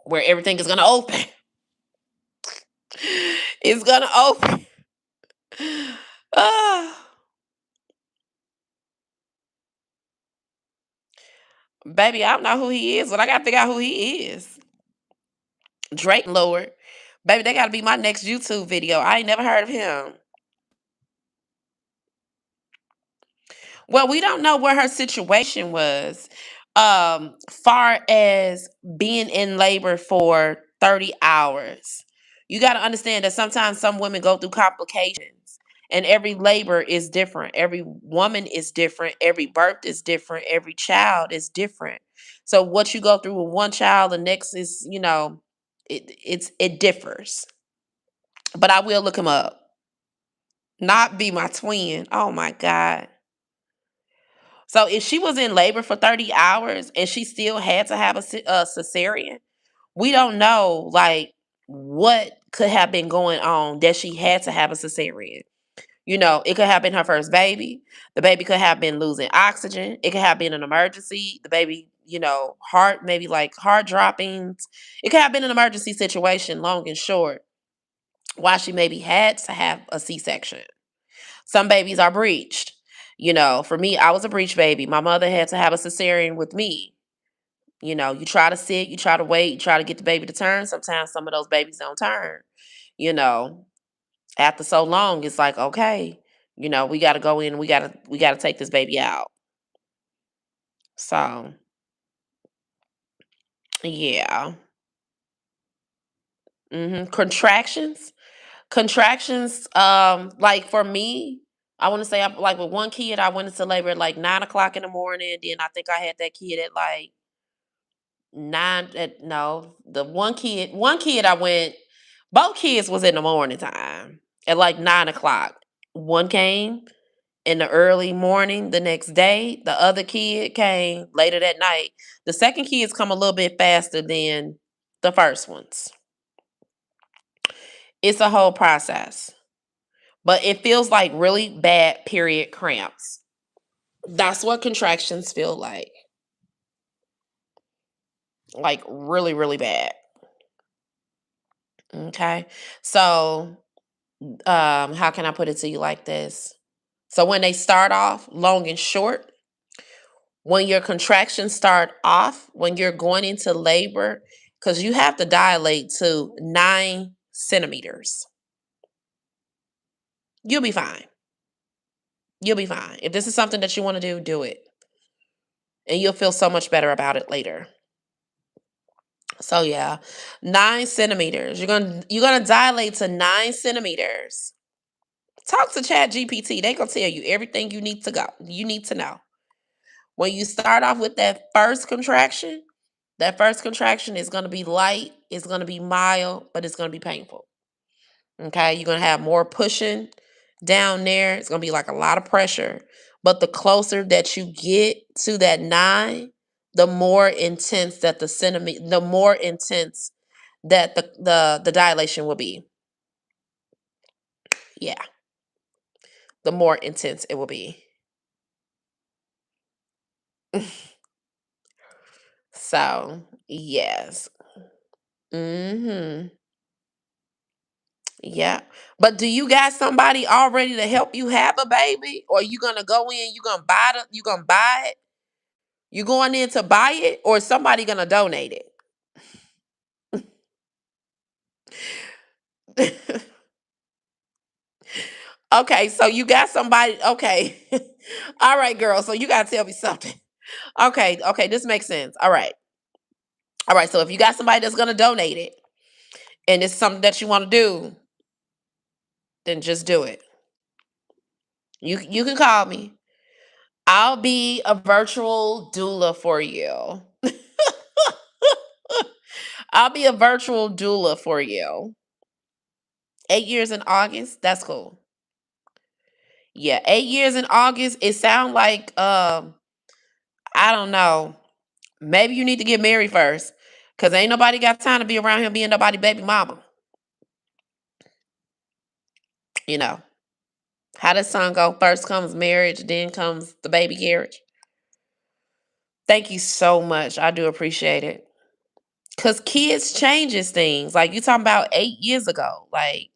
[SPEAKER 1] where everything is gonna open. It's gonna open. Ah, baby, I don't know who he is, but I gotta figure out who he is. Drake Lord. Baby, that gotta be my next YouTube video. I ain't never heard of him. Well, we don't know what her situation was, far as being in labor for 30 hours. You got to understand that sometimes some women go through complications, and every labor is different. Every woman is different. Every birth is different. Every child is different. So what you go through with one child, the next is, it differs. But I will look him up. Not be my twin. Oh my God. So if she was in labor for 30 hours and she still had to have a cesarean, we don't know like what could have been going on that she had to have a cesarean. It could have been her first baby. The baby could have been losing oxygen. It could have been an emergency. The baby, heart, maybe like heart droppings. It could have been an emergency situation, long and short, why she maybe had to have a C-section. Some babies are breached. For me, I was a breech baby. My mother had to have a cesarean with me. You try to sit, you try to wait, you try to get the baby to turn. Sometimes some of those babies don't turn. You know, After so long, it's like, okay, we got to go in. We got to take this baby out. So yeah. Contractions. Like for me, I want to say, I'm like with one kid, I went into labor at like 9 o'clock in the morning. Then I think I had that kid at like nine. No, the one kid I went. Both kids was in the morning time at like 9 o'clock. One came in the early morning the next day. The other kid came later that night. The second kids come a little bit faster than the first ones. It's a whole process. But it feels like really bad period cramps. That's what contractions feel like. Like really, really bad. Okay. So, how can I put it to you like this? So when they start off, long and short, when your contractions start off, when you're going into labor, because you have to dilate to 9 centimeters, you'll be fine. You'll be fine. If this is something that you want to do it. And you'll feel so much better about it later. So yeah, 9 centimeters. You're gonna dilate to 9 centimeters. Talk to Chat GPT. They gonna tell you everything you need to know. When you start off with that first contraction is gonna be light, it's gonna be mild, but it's gonna be painful. Okay, you're gonna have more pushing down there. It's gonna be like a lot of pressure. But the closer that you get to that 9, the more intense that the more intense that the dilation will be. Yeah, the more intense it will be. So yes. Mm-hmm. Yeah. But do you got somebody already to help you have a baby? Or you gonna go in, you gonna buy it? You going in to buy it, or is somebody gonna donate it? Okay, so you got somebody. Okay. All right, girl. So you got to tell me something. Okay, okay, this makes sense. All right. All right, so if you got somebody that's going to donate it and it's something that you want to do, then just do it. You can call me. I'll be a virtual doula for you. I'll be a virtual doula for you. 8 years in August. That's cool. Yeah, 8 years in August. It sounds like I don't know. Maybe you need to get married first. Cause ain't nobody got time to be around here being nobody baby mama. You know. How does song go? First comes marriage, then comes the baby carriage. Thank you so much. I do appreciate it. Cause kids changes things. Like you talking about 8 years ago. Like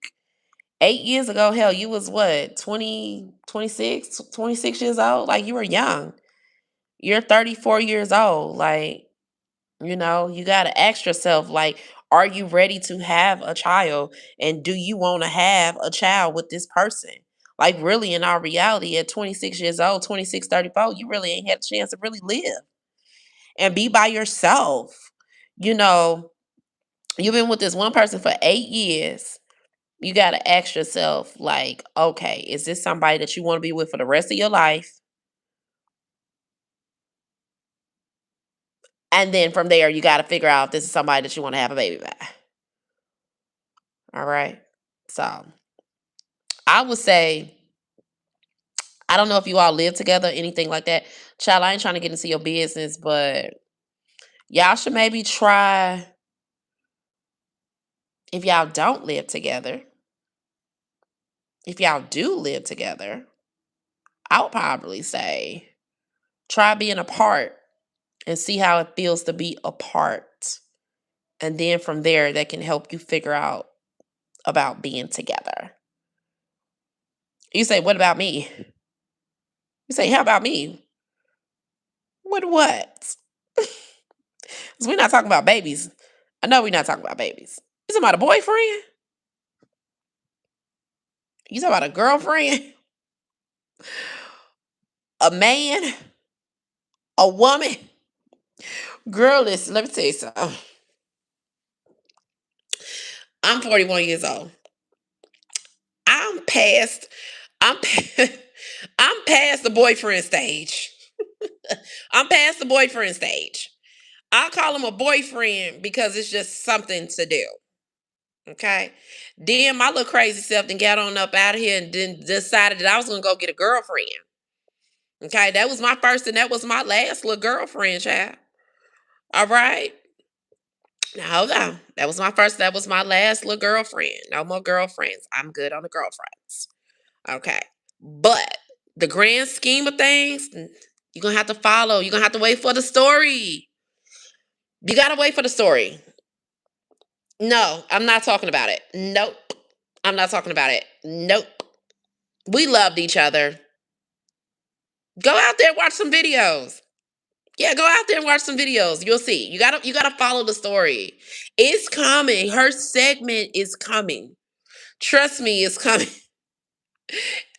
[SPEAKER 1] 8 years ago, hell, you was what, 20, 26, 26 years old? Like you were young. You're 34 years old. Like, you gotta ask yourself, like, are you ready to have a child? And do you want to have a child with this person? Like, really, in our reality, at 26 years old, 26, 34, you really ain't had a chance to really live and be by yourself. You know, you've been with this one person for 8 years. You got to ask yourself, like, okay, is this somebody that you want to be with for the rest of your life? And then from there, you got to figure out if this is somebody that you want to have a baby by. All right. So I would say, I don't know if you all live together, anything like that. Child, I ain't trying to get into your business, but y'all should maybe try, if y'all don't live together, if y'all do live together, I would probably say try being apart and see how it feels to be apart. And then from there, that can help you figure out about being together. You say, what about me? You say, how about me? With what? 'Cause we're not talking about babies. I know we're not talking about babies. You talking about a boyfriend? You talking about a girlfriend? A man? A woman? Girl, listen, let me tell you something. I'm 41 years old. I'm past, I'm, I'm past the boyfriend stage. I'm past the boyfriend stage. I call him a boyfriend because it's just something to do. Okay. Then my little crazy self then got on up out of here and then decided that I was gonna go get a girlfriend. Okay. That was my first and that was my last little girlfriend, child. All right. Now hold on. That was my first, that was my last little girlfriend. No more girlfriends. I'm good on the girlfriends. Okay. But the grand scheme of things, you're gonna have to follow. You're gonna have to wait for the story. You gotta wait for the story. No, I'm not talking about it. Nope. I'm not talking about it. Nope. We loved each other. Go out there and watch some videos. Yeah, go out there and watch some videos. You'll see. You gotta follow the story. It's coming. Her segment is coming. Trust me, it's coming.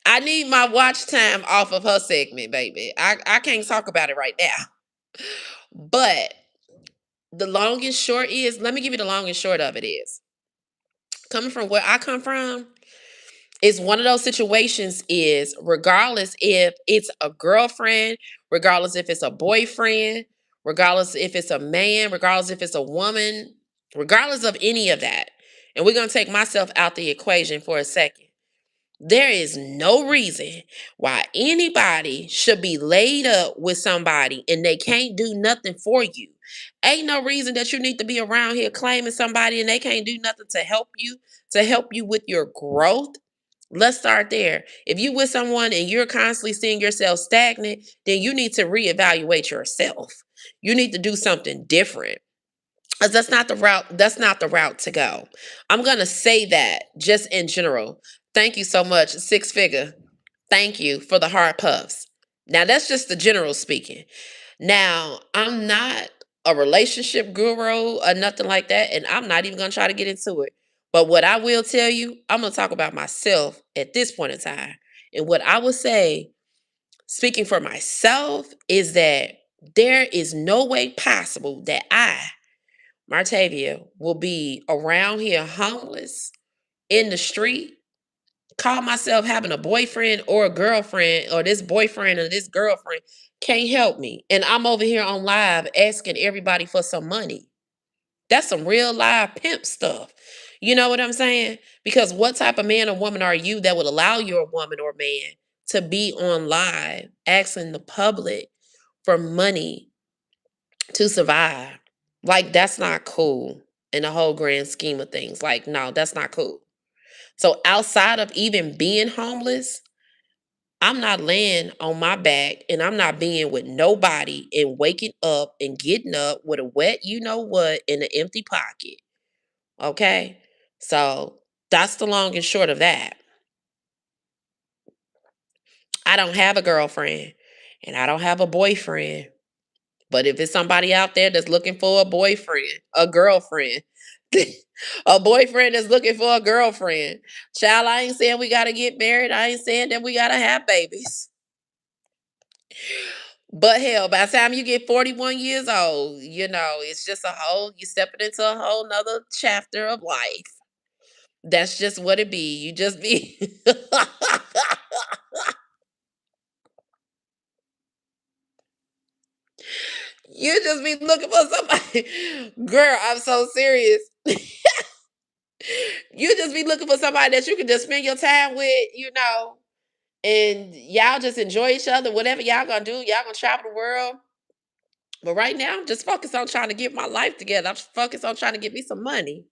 [SPEAKER 1] I need my watch time off of her segment, baby. I can't talk about it right now. But the long and short is, let me give you the long and short of it is, coming from where I come from, it's one of those situations is regardless if it's a girlfriend, regardless if it's a boyfriend, regardless if it's a man, regardless if it's a woman, regardless of any of that. And we're going to take myself out the equation for a second. There is no reason why anybody should be laid up with somebody and they can't do nothing for you. Ain't no reason that you need to be around here claiming somebody and they can't do nothing to help you with your growth. Let's start there. If you with someone and you're constantly seeing yourself stagnant, then you need to reevaluate yourself. You need to do something different. 'Cause that's not the route. That's not the route to go. I'm gonna say that just in general. Thank you so much, six figure. Thank you for the hard puffs. Now that's just the general speaking. Now I'm not a relationship guru or nothing like that, and I'm not even gonna try to get into it. But what I will tell you, I'm going to talk about myself at this point in time. And what I would say, speaking for myself, is that there is no way possible that Martavia, will be around here homeless in the street, call myself having a boyfriend or a girlfriend, or this boyfriend or this girlfriend can't help me. And I'm over here on live asking everybody for some money. That's some real live pimp stuff. You know what I'm saying? Because what type of man or woman are you that would allow your woman or man to be on live asking the public for money to survive? Like, that's not cool in the whole grand scheme of things. Like, no, that's not cool. So, outside of even being homeless, I'm not laying on my back and I'm not being with nobody and waking up and getting up with a wet, you know what, in an empty pocket. Okay. So, that's the long and short of that. I don't have a girlfriend and I don't have a boyfriend. But if it's somebody out there that's looking for a boyfriend, a girlfriend, a boyfriend that's looking for a girlfriend, child, I ain't saying we got to get married. I ain't saying that we got to have babies. But hell, by the time you get 41 years old, it's just you stepping into a whole nother chapter of life. That's just what it be. You just be, you just be looking for somebody. Girl, I'm so serious. You just be looking for somebody that you can just spend your time with, and y'all just enjoy each other. Whatever y'all gonna do, y'all gonna travel the world. But right now, I'm just focused on trying to get my life together. I'm focused on trying to get me some money.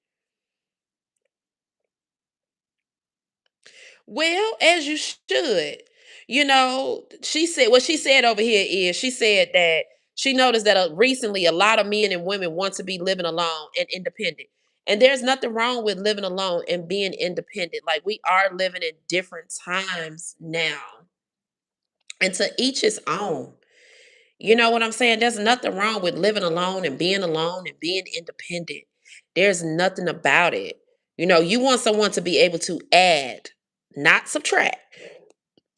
[SPEAKER 1] Well, as you should. She said what she said over here is she said that she noticed that recently a lot of men and women want to be living alone and independent. And there's nothing wrong with living alone and being independent. Like, we are living in different times now. And to each his own. You know what I'm saying? There's nothing wrong with living alone and being independent. There's nothing about it. You want someone to be able to add, not subtract.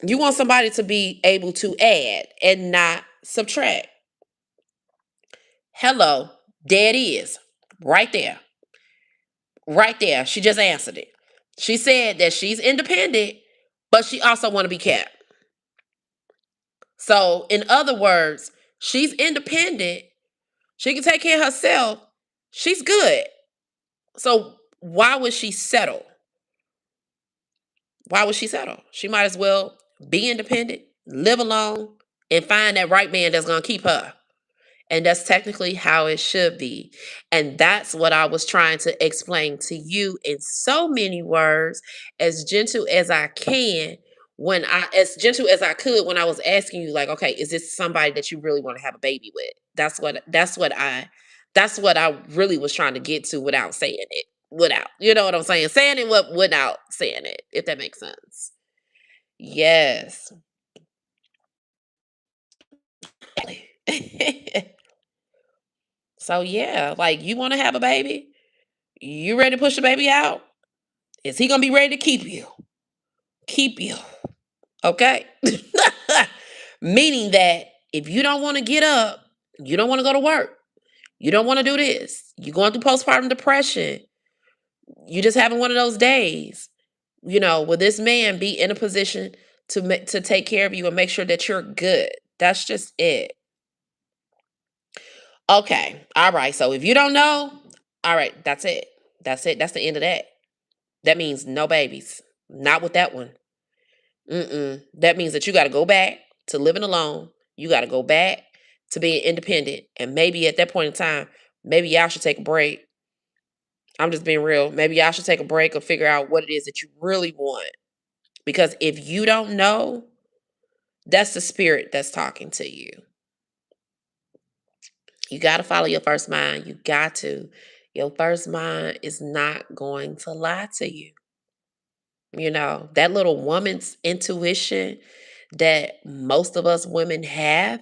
[SPEAKER 1] You want somebody to be able to add and not subtract. Hello, there it is. Right there. Right there. She just answered it. She said that she's independent, but she also want to be kept. So, in other words, she's independent. She can take care of herself. She's good. So, why would she settle? Why would she settle? She might as well be independent, live alone, and find that right man that's going to keep her. And that's technically how it should be. And that's what I was trying to explain to you in so many words, as gentle as I can, as gentle as I could when I was asking you, like, okay, is this somebody that you really want to have a baby with? That's what I really was trying to get to without saying it. Without, you know what I'm saying? Saying it without saying it, if that makes sense. Yes. So yeah, like, you want to have a baby? You ready to push the baby out? Is he gonna be ready to keep you? Keep you. Okay? Meaning that if you don't want to get up, you don't want to go to work, you don't want to do this, you're going through postpartum depression, you just having one of those days, will this man be in a position to take care of you and make sure that you're good? That's just it. Okay. All right. So if you don't know, all right, that's it. That's it. That's the end of that. That means no babies. Not with that one. Mm-mm. That means that you got to go back to living alone. You got to go back to being independent. And maybe at that point in time, maybe y'all should take a break. I'm just being real. Maybe y'all should take a break or figure out what it is that you really want. Because if you don't know, that's the spirit that's talking to you. You got to follow your first mind. You got to. Your first mind is not going to lie to you. That little woman's intuition that most of us women have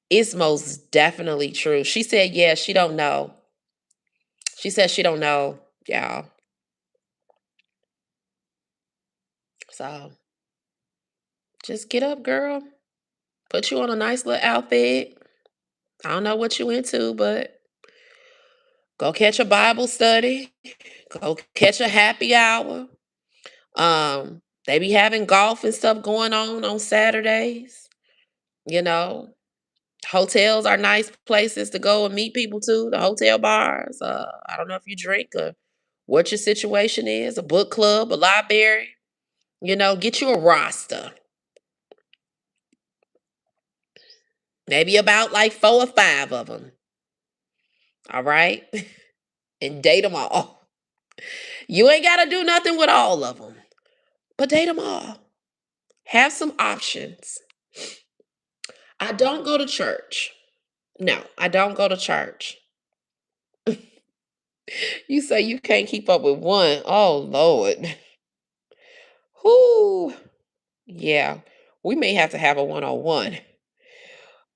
[SPEAKER 1] is most definitely true. She said, yeah, she don't know. She said she don't know, y'all. So just get up, girl. Put you on a nice little outfit. I don't know what you into, but go catch a Bible study. Go catch a happy hour. They be having golf and stuff going on Saturdays. You know, hotels are nice places to go and meet people too. The hotel bars. I don't know if you drink or what your situation is. A book club, a library. Get you a roster. Maybe about like 4 or 5 of them. All right, and date them all. You ain't got to do nothing with all of them, but date them all. Have some options. I don't go to church. No, I don't go to church. You say you can't keep up with one. Oh Lord. Whoo. Yeah. We may have to have a one-on-one.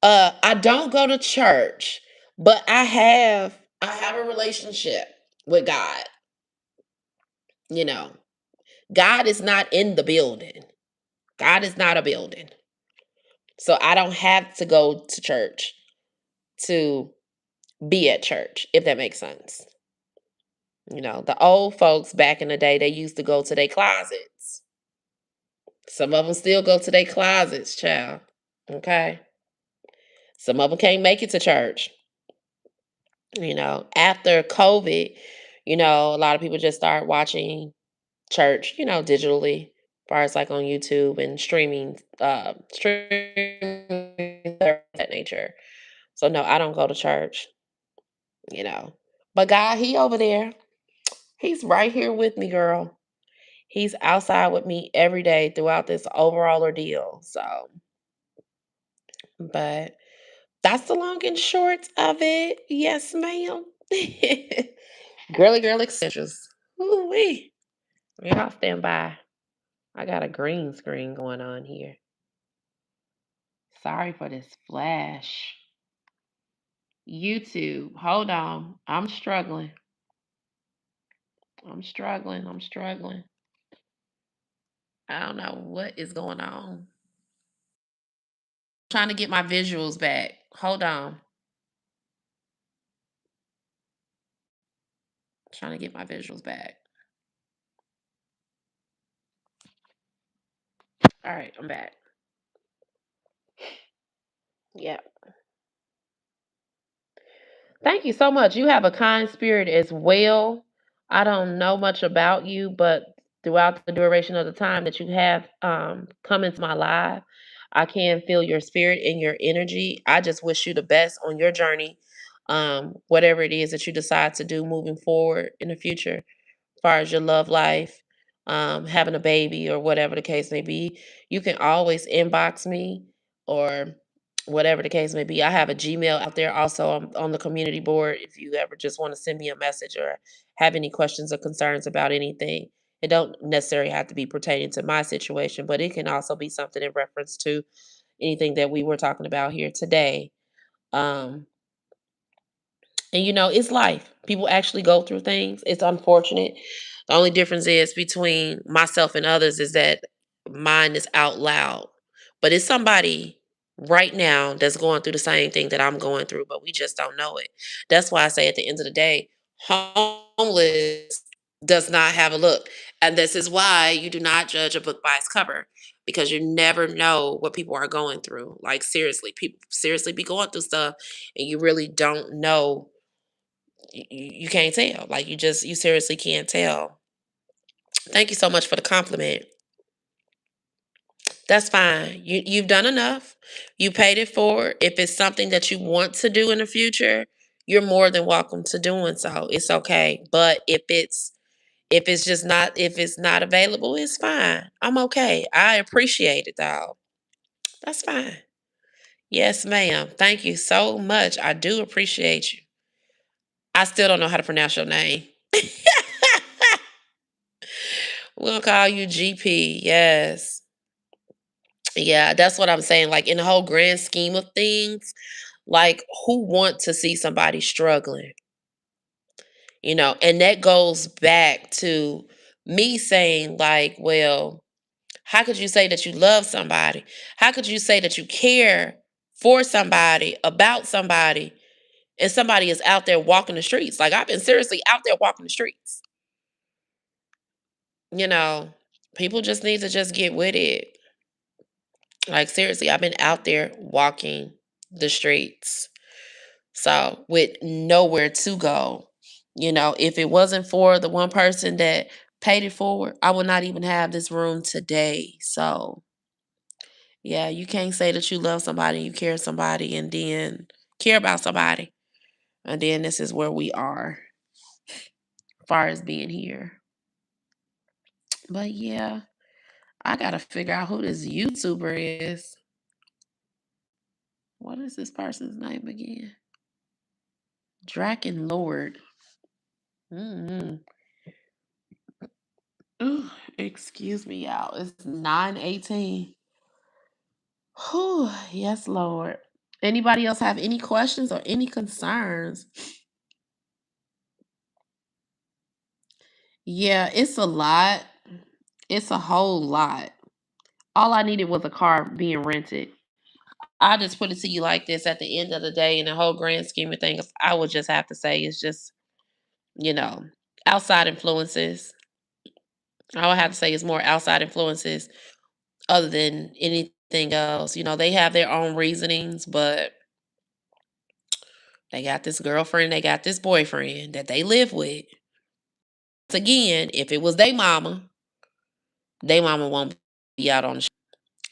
[SPEAKER 1] I don't go to church, but I have a relationship with God. You know, God is not in the building. God is not a building. So I don't have to go to church to be at church, if that makes sense. The old folks back in the day, they used to go to their closets. Some of them still go to their closets, child. Okay. Some of them can't make it to church. After COVID, a lot of people just start watching church, digitally, as far as like on YouTube and streaming that nature. So no, I don't go to church, you know. But God, he over there. He's right here with me, girl. He's outside with me every day throughout this overall ordeal. So, but that's the long and short of it. Yes, ma'am. Girly girl extensions. Ooh wee. Y'all stand by. I got a green screen going on here. Sorry for this flash. YouTube. Hold on. I'm struggling. I'm struggling. I'm struggling. I don't know what is going on. Trying to get my visuals back. Hold on. Trying to get my visuals back. All right, I'm back. Yeah. Thank you so much. You have a kind spirit as well. I don't know much about you, but throughout the duration of the time that you have come into my life, I can feel your spirit and your energy. I just wish you the best on your journey, whatever it is that you decide to do moving forward in the future far as your love life, having a baby or whatever the case may be, you can always inbox me or whatever the case may be. I have a Gmail out there also on the community board if you ever just want to send me a message or have any questions or concerns about anything. It don't necessarily have to be pertaining to my situation, but it can also be something in reference to anything that we were talking about here today. Um, and it's life. People actually go through things. It's unfortunate. The only difference is between myself and others is that mine is out loud. But it's somebody right now that's going through the same thing that I'm going through, but we just don't know it. That's why I say at the end of the day, homeless does not have a look. And this is why you do not judge a book by its cover because you never know what people are going through. Like seriously, people seriously be going through stuff and you really don't know you can't tell. Like you seriously can't tell. Thank you so much for the compliment. That's fine. You've done enough. You paid it forward. If it's something that you want to do in the future, you're more than welcome to doing so. It's okay. But if it's not available, it's fine. I'm okay. I appreciate it though. That's fine. Yes, ma'am. Thank you so much. I do appreciate you. I still don't know how to pronounce your name. We'll call you GP. Yes. Yeah, that's what I'm saying. Like in the whole grand scheme of things, like who want to see somebody struggling? And that goes back to me saying like, well, How could you say that you love somebody? How could you say that you care for somebody, about somebody, and somebody is out there walking the streets? Like, I've been seriously out there walking the streets. You know, people just need to just get with it. Like, seriously, I've been out there walking the streets. So, with nowhere to go, if it wasn't for the one person that paid it forward, I would not even have this room today. So, yeah, you can't say that you love somebody, you care somebody, and then care about somebody. And then this is where we are as far as being here. But yeah, I gotta figure out who this YouTuber is. What is this person's name again? Draken Lord. Mm-hmm. Ooh, excuse me, y'all. It's 9:18. Whew, yes, Lord. Anybody else have any questions or any concerns? Yeah, it's a lot. It's a whole lot. All I needed was a car being rented. I just put it to you like this: at the end of the day, in the whole grand scheme of things, I would just have to say it's just, you know, outside influences. I would have to say it's more outside influences other than anything else. They have their own reasonings, but they got this girlfriend, they got this boyfriend that they live with. Again, if it was they mama won't be out on the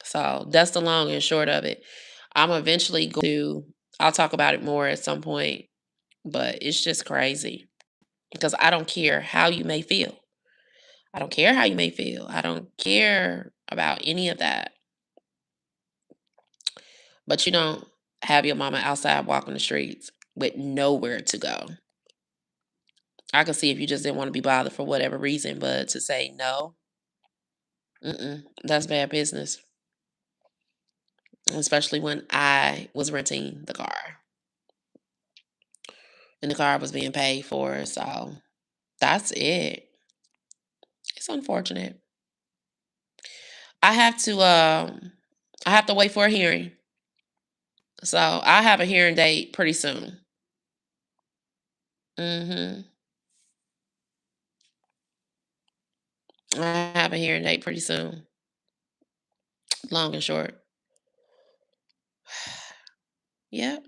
[SPEAKER 1] So that's the long and short of it. I'm eventually going to, I'll talk about it more at some point, but it's just crazy because I don't care how you may feel. I don't care how you may feel. I don't care about any of that. But you don't have your mama outside walking the streets with nowhere to go. I could see if you just didn't want to be bothered for whatever reason, but to say no, that's bad business. Especially when I was renting the car and the car was being paid for. So that's it. It's unfortunate. I have to I have to wait for a hearing. So I have a hearing date pretty soon. hmm I have a hearing date pretty soon. Long and short. Yep.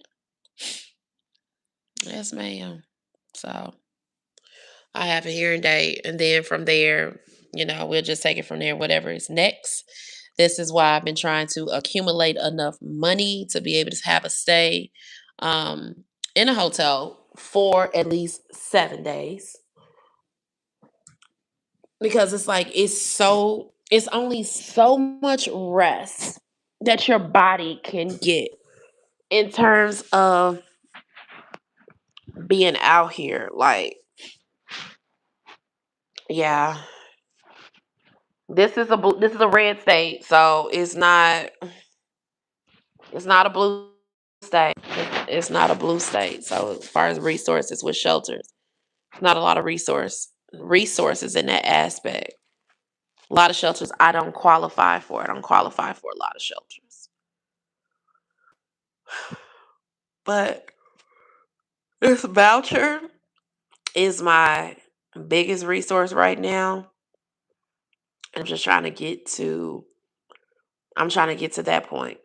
[SPEAKER 1] Yes, ma'am. So I have a hearing date, and then from there, we'll just take it from there, whatever is next. This is why I've been trying to accumulate enough money to be able to have a stay um, in a hotel for at least 7 days. Because it's like, it's only so much rest that your body can get in terms of being out here. Like, yeah, this is a red state, so it's not a blue state. It's not a blue state. So as far as resources with shelters, not a lot of resources in that aspect. A lot of shelters I don't qualify for. I don't qualify for a lot of shelters. But this voucher is my biggest resource right now. I'm just trying to get to I'm trying to get to that point.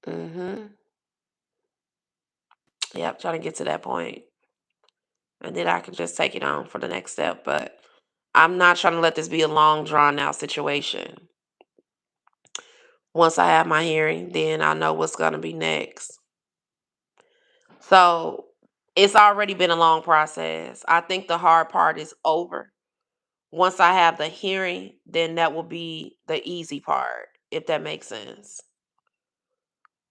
[SPEAKER 1] Mhm. Yep, trying to get to that point. And then I can just take it on for the next step. But I'm not trying to let this be a long drawn out situation. Once I have my hearing, then I know what's going to be next. So it's already been a long process. I think the hard part is over. Once I have the hearing, then that will be the easy part, if that makes sense.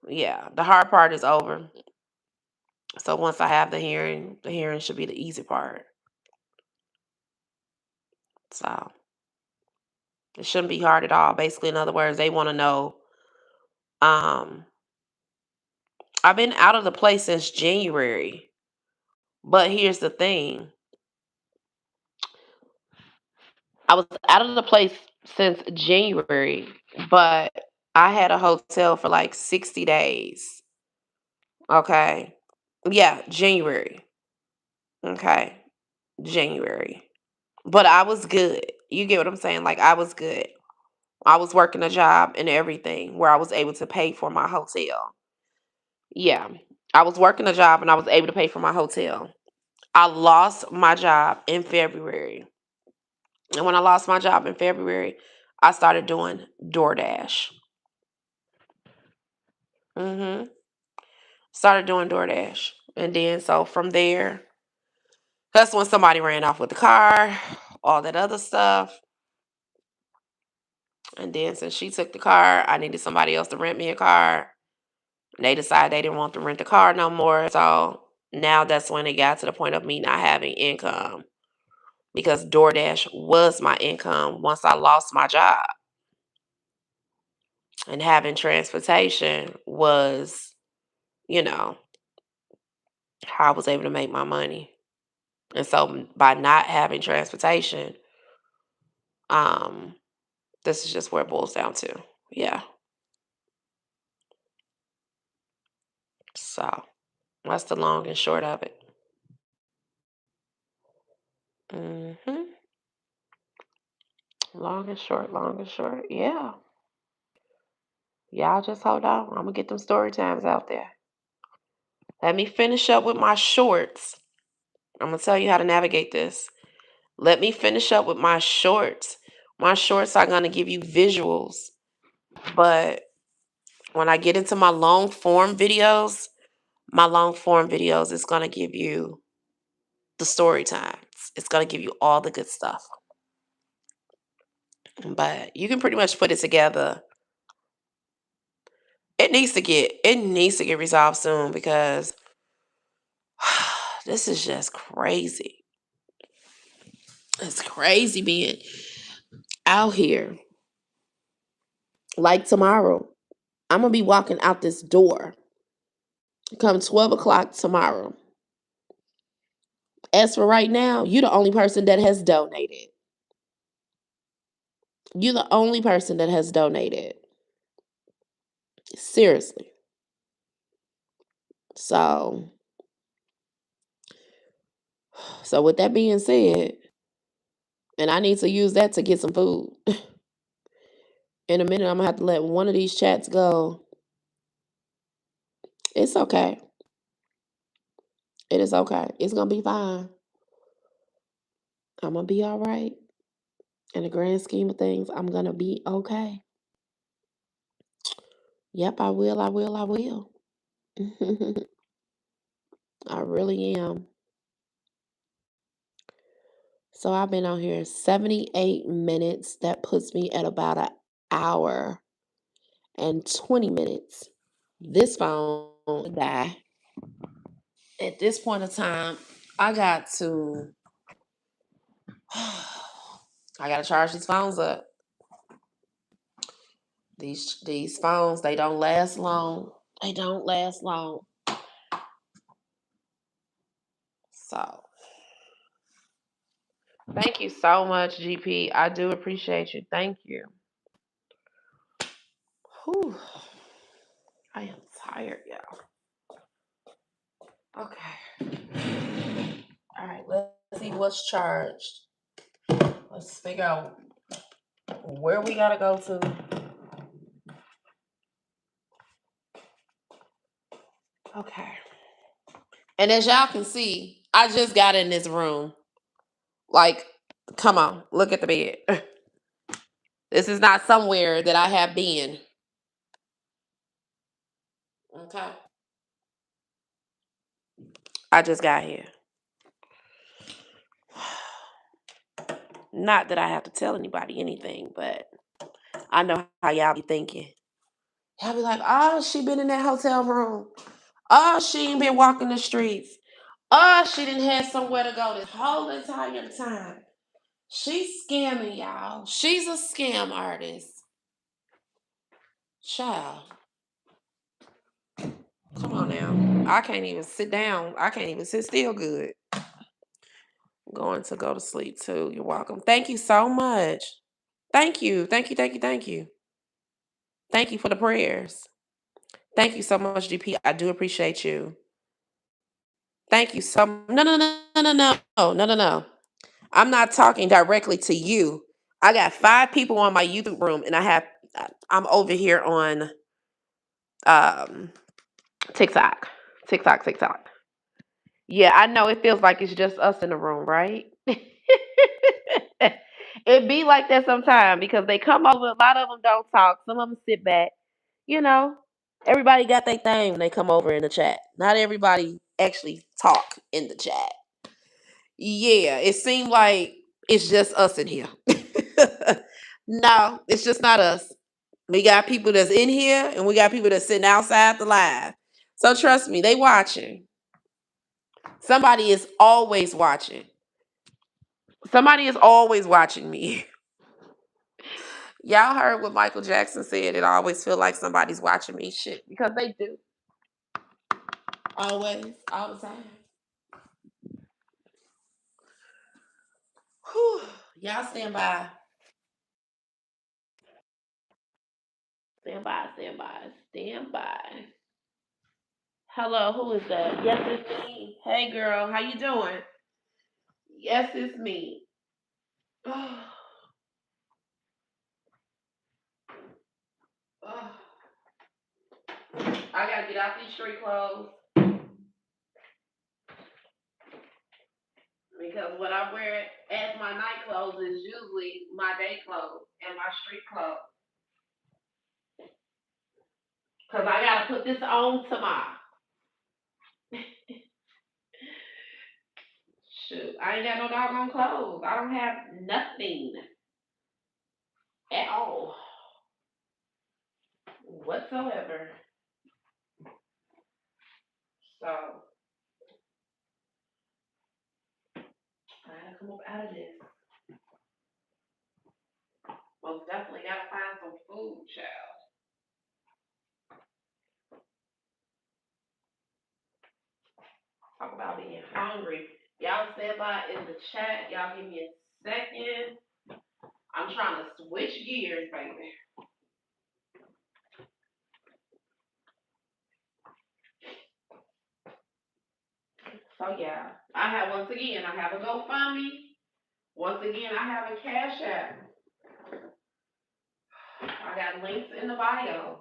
[SPEAKER 1] Yeah, the hard part is over. So once I have the hearing should be the easy part. So it shouldn't be hard at all. Basically, in other words, they want to know. Um, I've been out of the place since January, but here's the thing: I was out of the place since January, but I had a hotel for like 60 days. Okay. Yeah, January. Okay. January. But I was good. You get what I'm saying? Like I was good. I was working a job and everything where I was able to pay for my hotel. Yeah. I was working a job and I was able to pay for my hotel. I lost my job in February. And when I lost my job in February, I started doing DoorDash. Mhm. Started doing DoorDash. And then so from there, that's when somebody ran off with the car, all that other stuff. And then since she took the car, I needed somebody else to rent me a car. And they decided they didn't want to rent the car no more. So now that's when it got to the point of me not having income because DoorDash was my income once I lost my job. And having transportation was, you know, how I was able to make my money. And so by not having transportation, um, this is just where it boils down to. Yeah. So that's the long and short of it. Hmm. Long and short, long and short. Yeah. Y'all just hold on. I'm gonna get them story times out there. Let me finish up with my shorts. I'm gonna tell you how to navigate this. Let me finish up with my shorts. My shorts are gonna give you visuals, but when I get into my long form videos is gonna give you the story times. It's gonna give you all the good stuff. But you can pretty much put it together. It needs to get resolved soon because this is just crazy. It's crazy being out here. Like tomorrow, I'm gonna be walking out this door come 12 o'clock tomorrow. As for right now, you're the only person that has donated. You're the only person that has donated. Seriously. So, so with that being said, and I need to use that to get some food. In a minute, I'm gonna have to let one of these chats go. It's okay. It is okay. It's gonna be fine. I'm gonna be all right. In the grand scheme of things, I'm gonna be okay. Yep, I will. I will. I will. I really am. So I've been on here 78 minutes. That puts me at about an hour and 20 minutes. This phone will die. At this point in time, I got to I gotta charge these phones up. These phones, they don't last long. They don't last long. So thank you so much, GP. I do appreciate you. Thank you. Whew. I am tired, y'all. Okay. All right, let's see what's charged. Let's figure out where we gotta go to. Okay. And as y'all can see, I just got in this room. Like, come on, look at the bed. This is not somewhere that I have been. Okay. I just got here. Not that I have to tell anybody anything, but I know how y'all be thinking. Y'all be like, oh, she been in that hotel room. Oh, she ain't been walking the streets. Oh, she didn't have somewhere to go this whole entire time. She's scamming y'all. She's a scam artist. Child, come on now. I can't even sit down. I can't even sit still good. Going to go to sleep too. You're welcome. Thank you so much. Thank you. Thank you. Thank you. Thank you. Thank you for the prayers. Thank you so much, GP. I do appreciate you. Thank you so much. No, no, no, no, no, no, no, no, no, no. I'm not talking directly to you. I got 5 people on my YouTube room, and I'm over here on um TikTok. TikTok, TikTok. Yeah, I know it feels like it's just us in the room, right? It be like that sometimes because they come over. A lot of them don't talk. Some of them sit back. You know, everybody got their thing when they come over in the chat. Not everybody actually talk in the chat. Yeah, it seemed like it's just us in here. No, it's just not us. We got people that's in here and we got people that's sitting outside the live. So trust me, they watching. Somebody is always watching. Somebody is always watching me. Y'all heard what Michael Jackson said. It always feel like somebody's watching me. Shit, because they do. Always, all the time. Whew. Y'all stand by. Stand by, stand by, stand by. Hello, who is that? Yes, it's me. Hey girl, how you doing? Yes, it's me. Oh, oh. I gotta get out these street clothes because what I wear as my night clothes is usually my day clothes and my street clothes. Cause I gotta put this on tomorrow. Shoot, I ain't got no doggone clothes. I don't have nothing at all whatsoever. So I gotta come up out of this. Most definitely gotta find some food, child. Talk about being hungry. Y'all stand by in the chat. Y'all give me a second. I'm trying to switch gears, baby. So yeah, I have once again. I have a GoFundMe. Once again, I have a Cash App. I got links in the bio.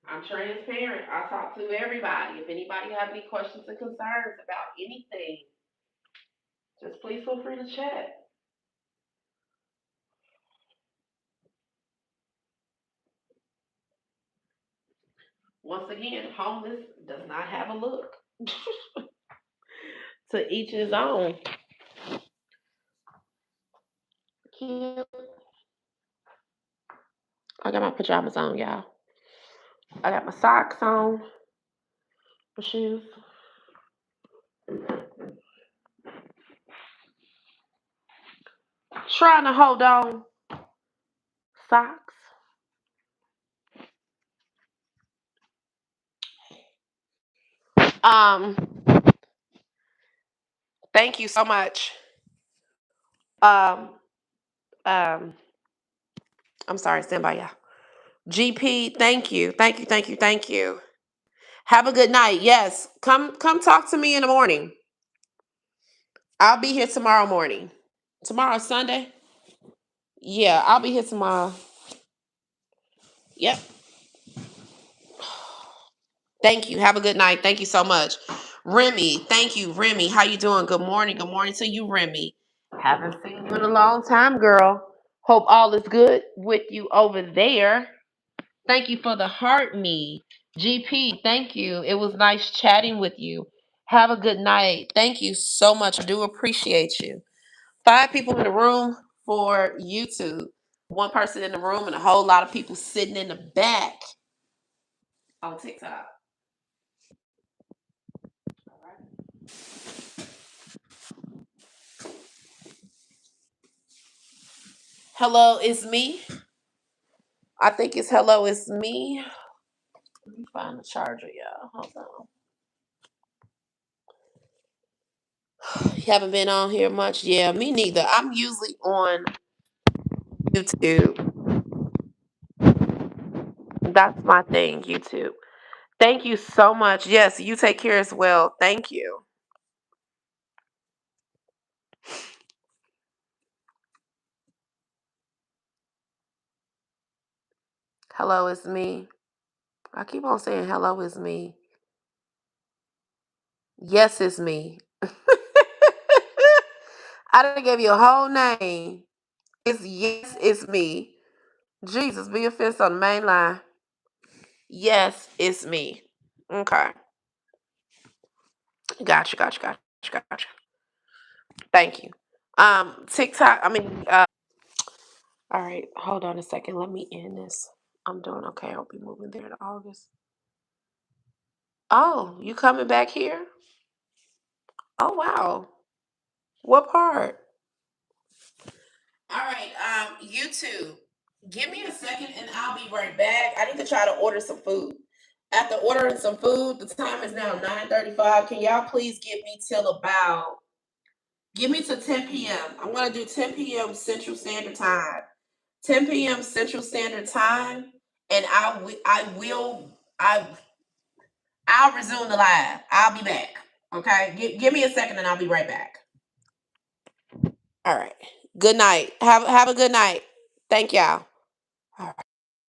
[SPEAKER 1] I'm transparent. I talk to everybody. If anybody have any questions or concerns about anything, just please feel free to chat. Once again, homeless does not have a look. To each his own. Cute. I got my pajamas on, y'all. I got my socks on, my shoes. Trying to hold on. Socks. Um, Thank you so much. Um, um, I'm sorry, stand by, y'all. GP, thank you. Thank you, thank you, thank you. Have a good night. Yes. Come talk to me in the morning. I'll be here tomorrow morning. Tomorrow's Sunday? Yeah, I'll be here tomorrow. Yep. Thank you. Have a good night. Thank you so much. Remy, thank you. Remy, how you doing? Good morning. Good morning to you, Remy. Haven't seen you in a long time, girl. Hope all is good with you over there. Thank you for the heart me. GP, thank you. It was nice chatting with you. Have a good night. Thank you so much. I do appreciate you. 5 people in the room for YouTube. One person in the room and a whole lot of people sitting in the back on TikTok. All right. Hello, it's me. I think it's hello, it's me. Let me find the charger, y'all. Hold on. You haven't been on here much? Yeah, me neither. I'm usually on YouTube. That's my thing, YouTube. Thank you so much. Yes, you take care as well. Thank you. Hello, it's me. I keep on saying hello, it's me. Yes, it's me. I done gave you a whole name. It's yes, it's me. Jesus, be offense on the main line. Yes, it's me. Okay. Gotcha. Thank you. TikTok, all right, hold on a second. Let me end this. I'm doing okay. I'll be moving there in August. Oh, you coming back here? Oh wow. What part? All right, YouTube. Give me a second and I'll be right back. I need to try to order some food. After ordering some food, the time is now 9:35. Can y'all please give me to 10 p.m. I'm gonna do 10 p.m. Central Standard Time. 10 p.m. Central Standard Time, and I'll resume the live. I'll be back. Okay, give me a second, and I'll be right back. All right. Good night. Have a good night. Thank y'all. All right.